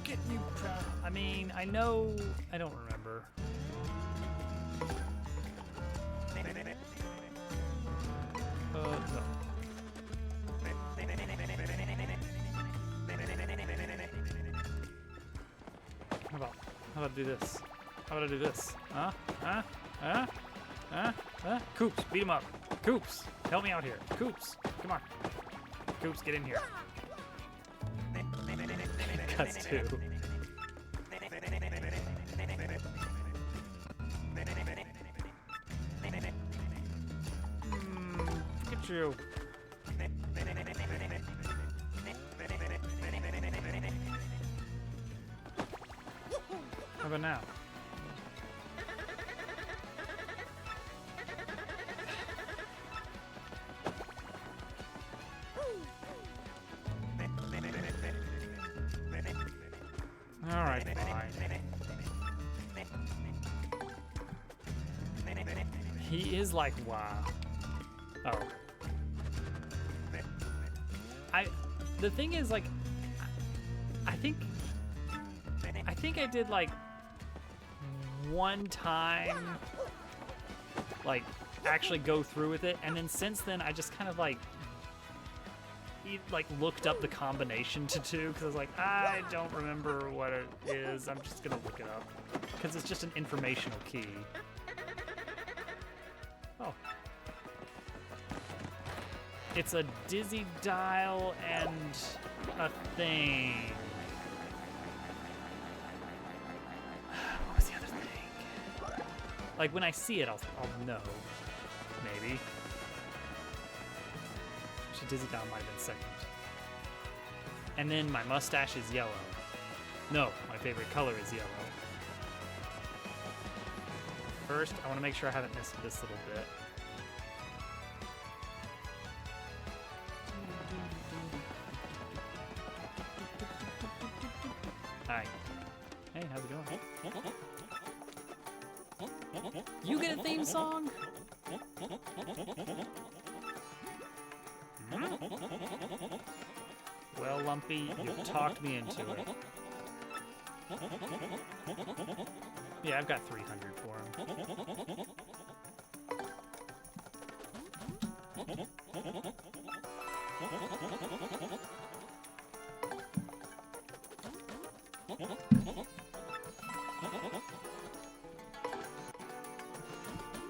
Get you proud. I mean, I know. I don't remember. No. How about do this? How about I do this? Coops, beat him up. Coops, help me out here. Coops, come on. Coops, get in here. Cuts two. Look at you. How about now? All right, fine. He is like, wow. Oh. The thing is, like, I think I did like one time, like, actually go through with it, and then since then I just kind of like looked up the combination to two because I was like, I don't remember what it is. I'm just gonna look it up because it's just an informational key. Oh. It's a dizzy dial and a thing. What was the other thing? Like, when I see it, I'll know. Maybe. Actually, dizzy dial might have been second. And then my mustache is yellow. No, my favorite color is yellow. First, I want to make sure I haven't missed this little bit. Hi. Hey, how's it going? You get a theme song? Well, Lumpy, you talked me into it. Yeah, I've got 300 for him.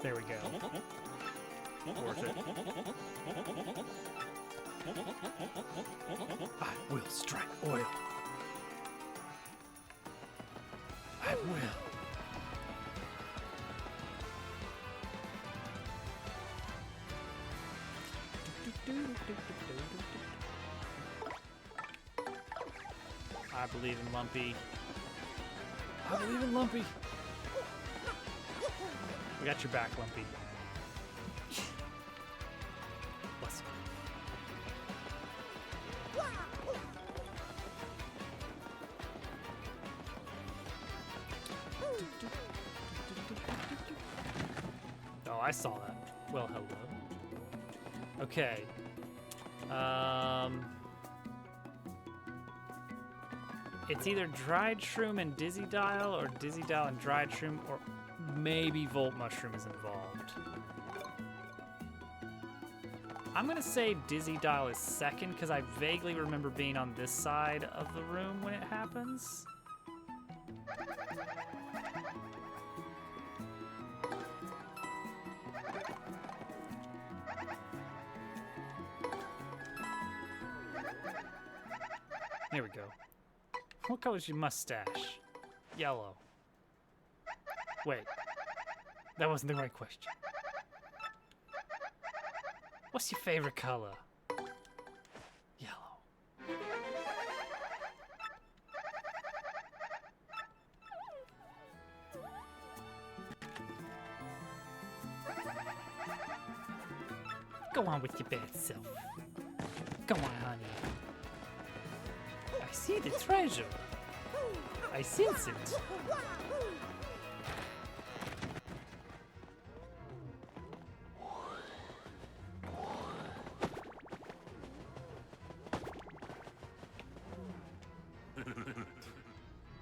There we go. Worth it. I will strike oil. I will. I believe in Lumpy. I believe in Lumpy. We got your back, Lumpy. Bless you. Oh, I saw that. Well, hello. Okay. It's either dried shroom and dizzy dial, or dizzy dial and dried shroom, or maybe volt mushroom is involved. I'm gonna say dizzy dial is second because I vaguely remember being on this side of the room when it happens. There we go. What color is your mustache? Yellow. Wait. That wasn't the right question. What's your favorite color? Yellow. Go on with your bad self. Go on, honey. I see the treasure. I sense it.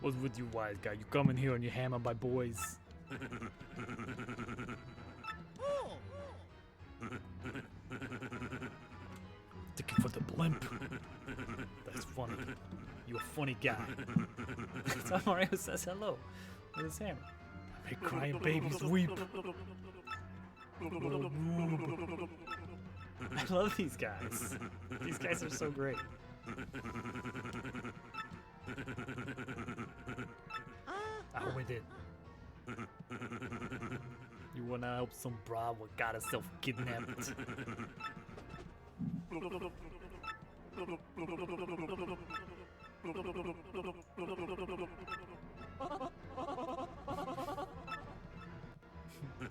What's with you, wise guy? You come in here and you hammer my boys. Looking for the blimp. That's funny. You a funny guy. So Mario says hello with his hammer. I make crying babies weep. I love these guys. These guys are so great. How we did. You wanna help some broad what got herself kidnapped?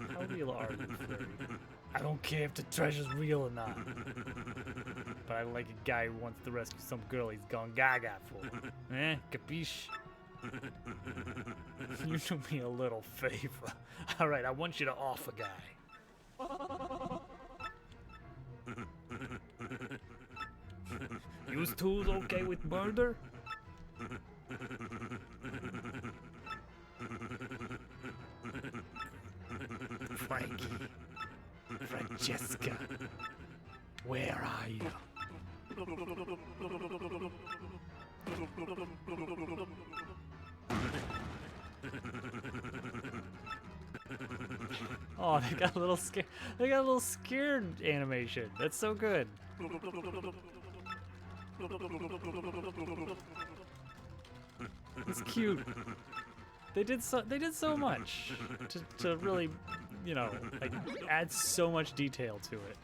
How real are you, Freddy? I don't care if the treasure's real or not. But I like a guy who wants to rescue some girl he's gone gaga for. Eh? Capiche? You do me a little favor. Alright, I want you to off a guy. You two's okay with murder? Frankie. Francesca. Where are you? Oh, they got a little scared. They got a little scared animation. That's so good. It's cute. They did so much to really, you know, like add so much detail to it.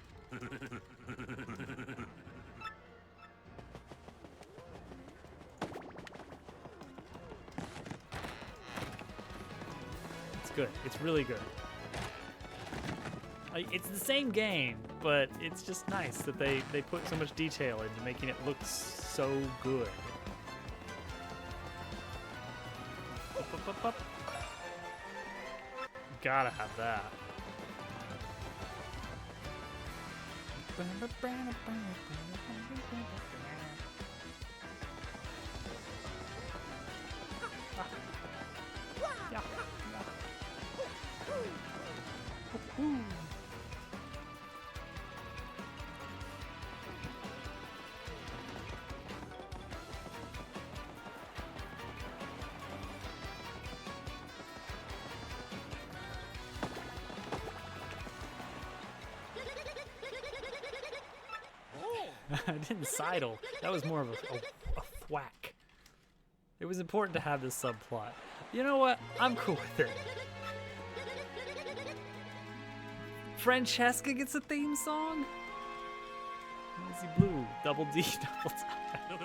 It's good. It's really good. Like, it's the same game, but it's just nice that they put so much detail into making it look so good. Up. Gotta have that. Yeah. I didn't sidle. That was more of a thwack. It was important to have this subplot. You know what? I'm cool with it. Francesca gets a theme song? Easy Blue. Double D, double tap.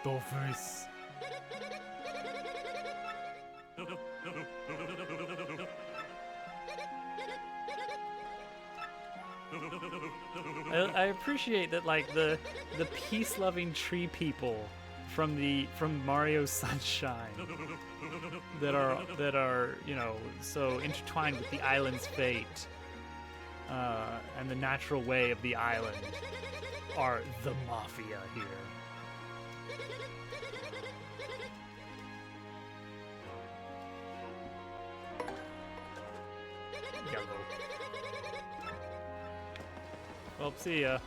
Dollface. I appreciate that, like, the peace-loving tree people from Mario Sunshine that are you know, so intertwined with the island's fate and the natural way of the island are the mafia here. Well, see ya.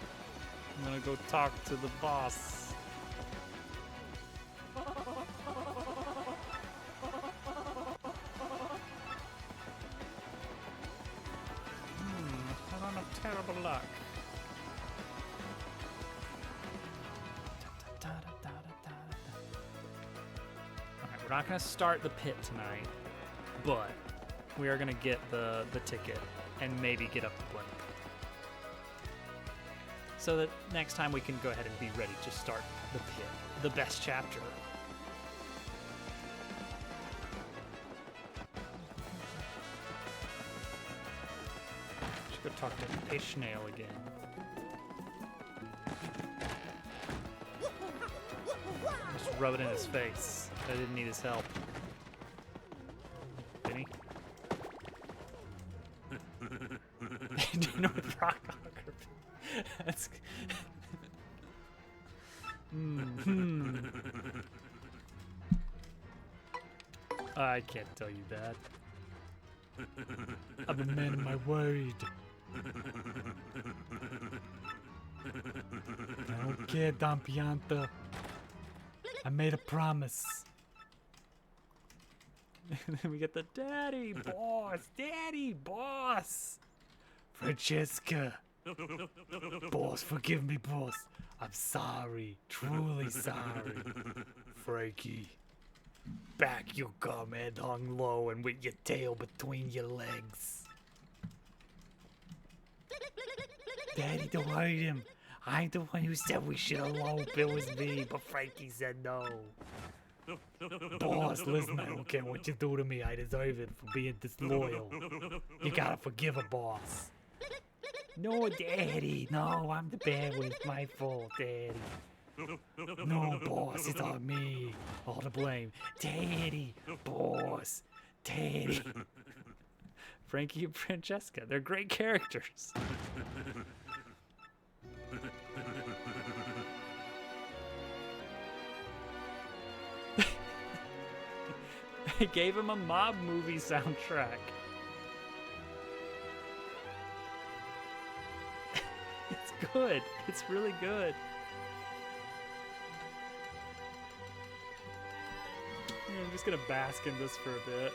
I'm gonna go talk to the boss. I'm on a terrible luck. Alright, we're not gonna start the pit tonight, but we are gonna get the ticket and maybe get up the blimp. So that next time we can go ahead and be ready to start the pit, the best chapter. Should go talk to Ishnail again. Just rub it in his face. I didn't need his help. Did he? Do you know what rockography? That's. I can't tell you that. I'm a man of my word. I don't care, Don Pianta. I made a promise. And then we get the daddy boss. Francesca. Boss, forgive me, boss. I'm sorry, truly sorry. Frankie, back you come, head hung low and with your tail between your legs. Daddy, don't hurt him. I'm the one who said we should elope. It was me, but Frankie said no. Boss, listen, I don't care what you do to me. I deserve it for being disloyal. You gotta forgive a boss. No, Daddy. No, I'm the bad one. It's my fault, Daddy. No, boss, it's on me. All the blame. Daddy, boss, Daddy. Frankie and Francesca, they're great characters. I gave him a mob movie soundtrack. It's good. It's really good. I'm just gonna bask in this for a bit.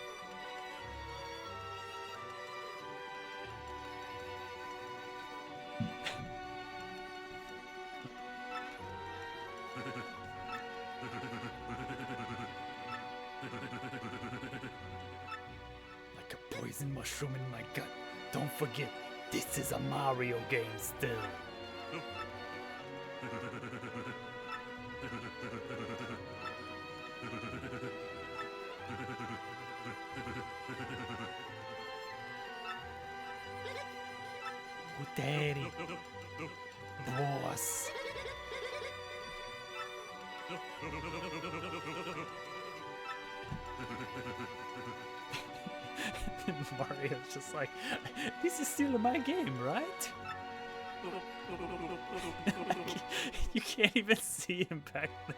Like a poison mushroom in my gut. Don't forget, this is a Mario game still. Oh, Daddy. Boss. And Mario's just like, this is still my game, right? You can't even see him back there.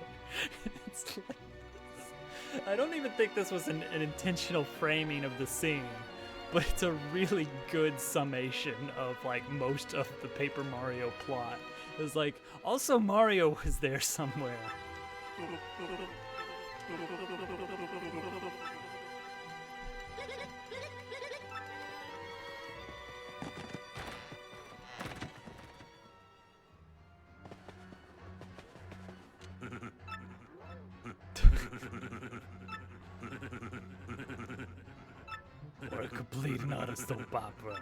It's like, I don't even think this was an intentional framing of the scene, but it's a really good summation of like most of the Paper Mario plot. It was like, also Mario was there somewhere. Or a complete and utter soap opera.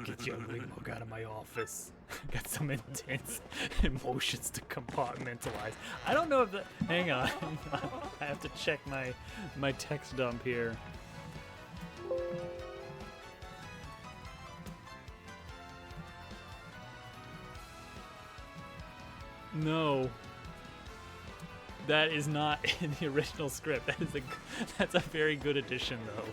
Get your ugly mug out of my office. Got some intense emotions to compartmentalize. I don't know if that. Hang on. I have to check my text dump here. No. That is not in the original script. That's a very good addition, though.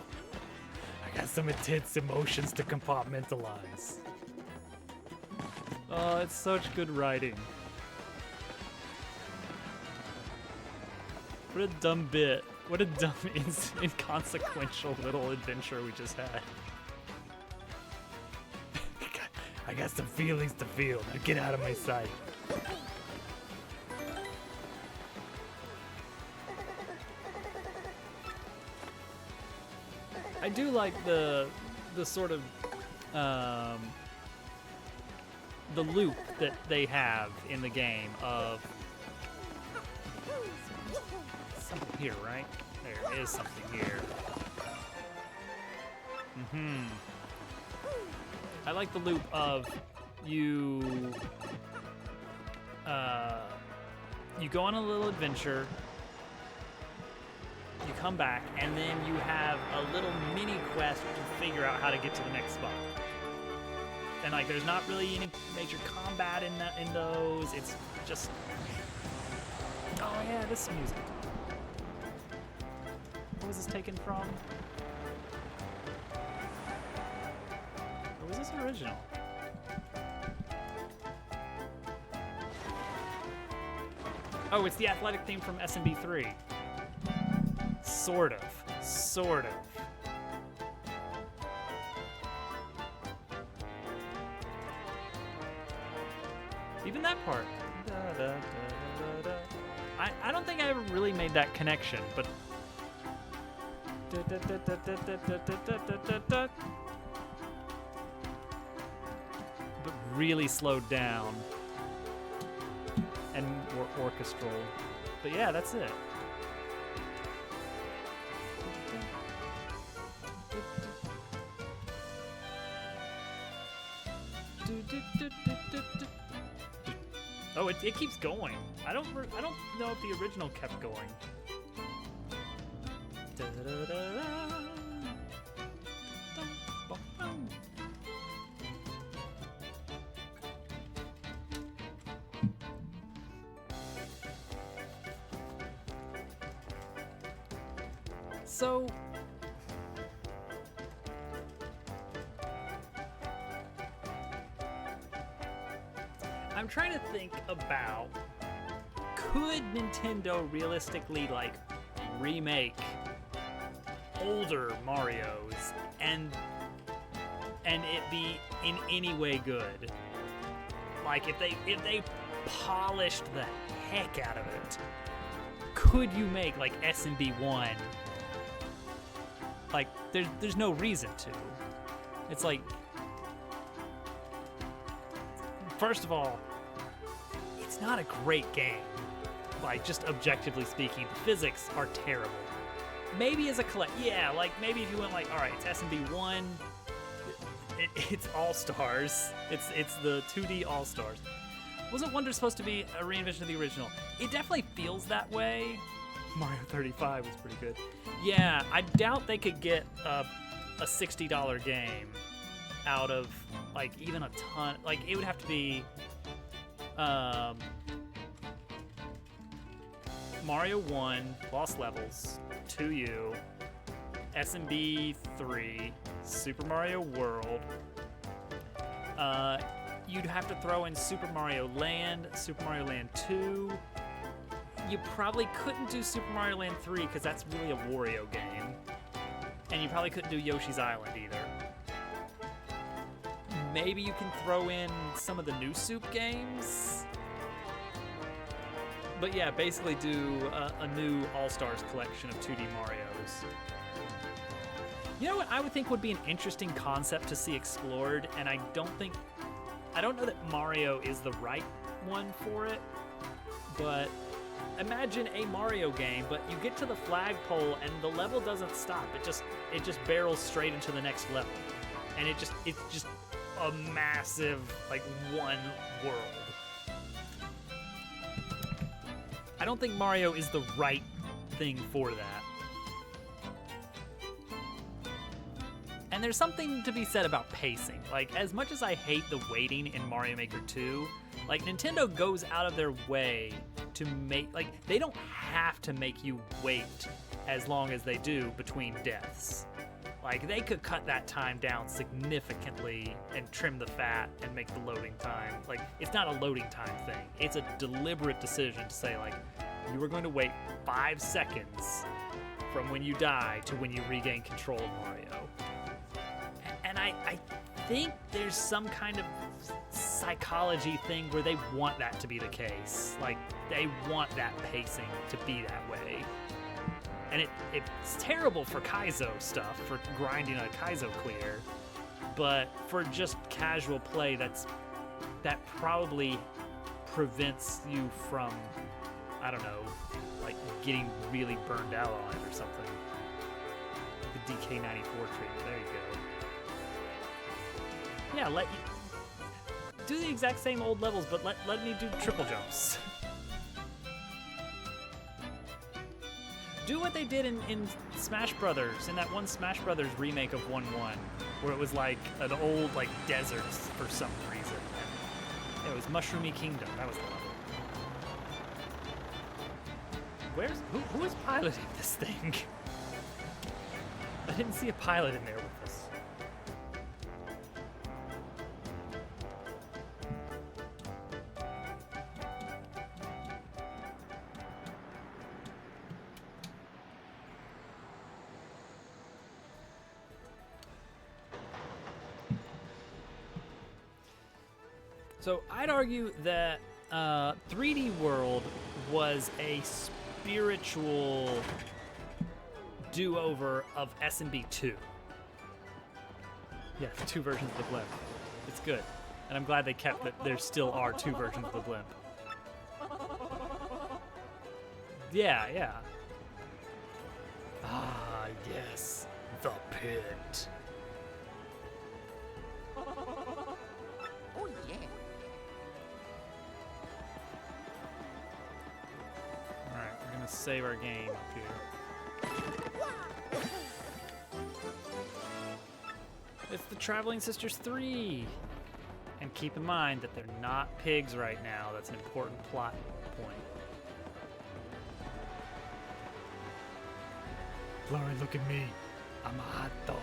I got some intense emotions to compartmentalize. Oh, it's such good writing. What a dumb bit. What a dumb, inconsequential little adventure we just had. I got some feelings to feel. Now get out of my sight. I do like the sort of the loop that they have in the game of something here, right? There is something here. I like the loop of you go on a little adventure, you come back, and then you have a little mini quest to figure out how to get to the next spot. And like, there's not really any major combat in those. It's just, oh yeah, this music. What was this taken from? Or was this original? Oh, it's the athletic theme from SMB 3. Sort of. Even that part. I don't think I ever really made that connection, but really slowed down and more orchestral. But yeah, that's it. Oh, it keeps going. I don't know if the original kept going. So I'm trying to think about, could Nintendo realistically like remake older Marios and it be in any way good? Like if they polished the heck out of it, could you make like SMB 1? Like there's no reason to. It's like, first of all, it's not a great game. Like, just objectively speaking, the physics are terrible. Maybe as a yeah, like maybe if you went like, all right, it's SMB 1, it's All-Stars. It's the 2D All-Stars. Wasn't Wonder supposed to be a reinvention of the original? It definitely feels that way. Mario 35 was pretty good. Yeah, I doubt they could get a $60 game out of like even a ton. Like it would have to be Mario 1, Lost Levels, 2U, SMB 3, Super Mario World. You'd have to throw in Super Mario Land 2. You probably couldn't do Super Mario Land 3 because that's really a Wario game. And you probably couldn't do Yoshi's Island either. Maybe you can throw in some of the new Soup games. But yeah, basically do a new All-Stars collection of 2D Marios. You know what I would think would be an interesting concept to see explored, and I don't know that Mario is the right one for it, but imagine a Mario game, but you get to the flagpole and the level doesn't stop. It just barrels straight into the next level. And it's just a massive, like, one world. I don't think Mario is the right thing for that. And there's something to be said about pacing. Like, as much as I hate the waiting in Mario Maker 2, like, Nintendo goes out of their way to make, like, they don't have to make you wait as long as they do between deaths. Like, they could cut that time down significantly and trim the fat and make the loading time. Like, it's not a loading time thing. It's a deliberate decision to say, like, You are going to wait 5 seconds from when you die to when you regain control of Mario. And I think there's some kind of psychology thing where they want that to be the case. Like, they want that pacing to be that way. And it's terrible for Kaizo stuff, for grinding a Kaizo clear, but for just casual play, that probably prevents you from, I don't know, like getting really burned out on it or something. The DK94 treatment, there you go. Yeah, let you do the exact same old levels, but let me do triple jumps. Do what they did in Smash Brothers, in that one Smash Brothers remake of 1-1, where it was like an old like desert for some reason. And it was Mushroomy Kingdom. That was the level. Who is piloting this thing? I didn't see a pilot in there with us. So I'd argue that 3D World was a spiritual do-over of SMB 2. Yeah, the 2 versions of the blimp. It's good. And I'm glad they kept that there still are 2 versions of the blimp. Yeah. Ah, yes. The pit. Oh yeah. Alright, we're gonna save our game up here. It's the Traveling Sisters 3! And keep in mind that they're not pigs right now. That's an important plot point. Flurry, look at me. I'm a hot dog.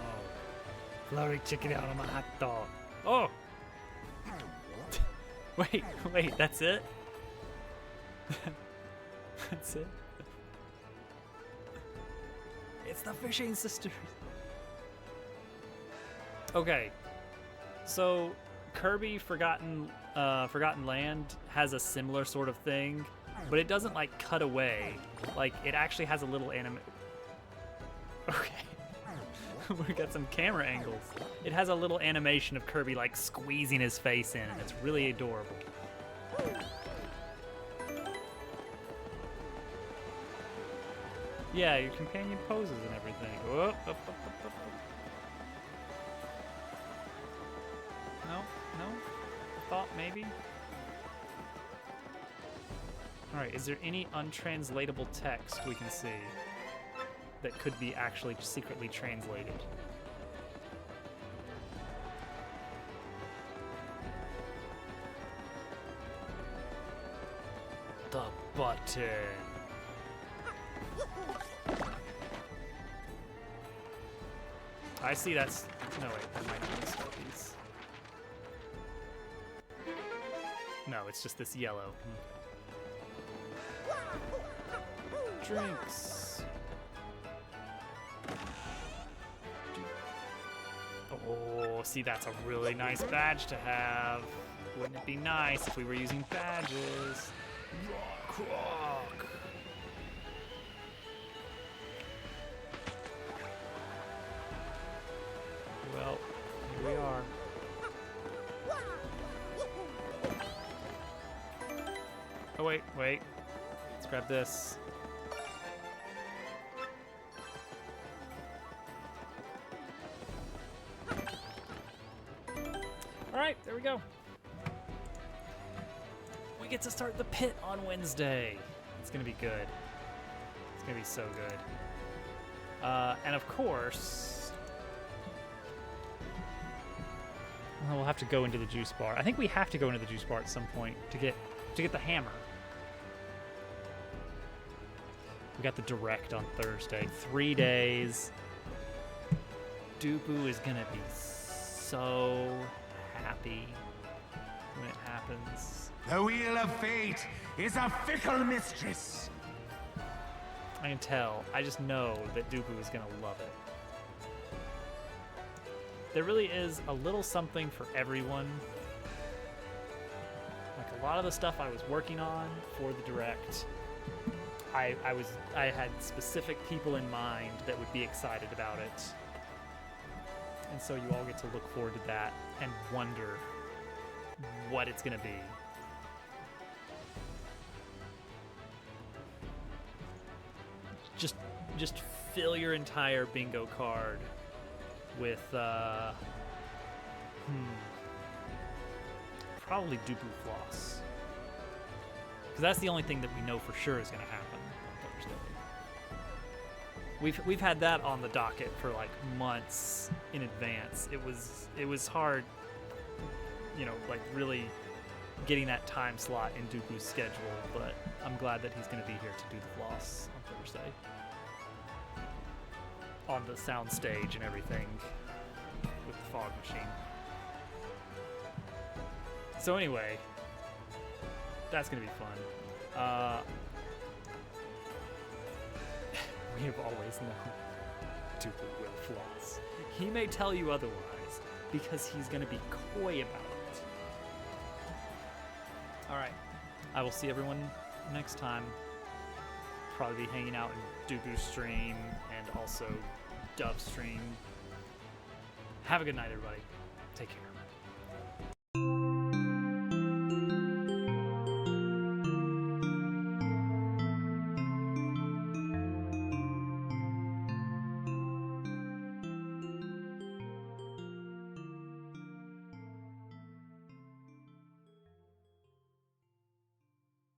Flurry, check it out. I'm a hot dog. Oh! Wait, that's it? That's it? It's the Fishing Sisters. Okay, so Kirby Forgotten Land has a similar sort of thing, but it doesn't like cut away. Like, it actually has a little Okay. We got some camera angles. It has a little animation of Kirby like squeezing his face in, and it's really adorable. Yeah, your companion poses and everything. Whoop, up. No? I thought maybe. Alright, is there any untranslatable text we can see that could be actually secretly translated? The button. I see that's... No, wait, that might be the Scorpies. No, it's just this yellow. Drinks. Oh, see, that's a really nice badge to have. Wouldn't it be nice if we were using badges? Rock. Well, here we are. Oh, wait. Let's grab this. All right, there we go. We get to start the pit on Wednesday. It's gonna be good. It's gonna be so good. And of course, we'll have to go into the juice bar. I think we have to go into the juice bar at some point to get the hammer. We got the direct on Thursday. 3 days. Dupu is gonna be so happy when it happens. The wheel of fate is a fickle mistress. I can tell. I just know that Dooku is going to love it. There really is a little something for everyone. Like a lot of the stuff I was working on for the Direct, I had specific people in mind that would be excited about it. And so you all get to look forward to that and wonder what it's going to be. Just fill your entire bingo card with probably Dooku Floss, because that's the only thing that we know for sure is going to happen on Thursday. We've had that on the docket for like months in advance. It was hard, you know, like really getting that time slot in Dooku's schedule, but I'm glad that he's going to be here to do the floss on Thursday. On the sound stage and everything with the fog machine. So anyway, that's going to be fun. We have always known Dooku will floss. He may tell you otherwise because he's going to be coy about it. All right, I will see everyone next time. Probably be hanging out in Dooku's stream and also Dove's stream. Have a good night, everybody. Take care.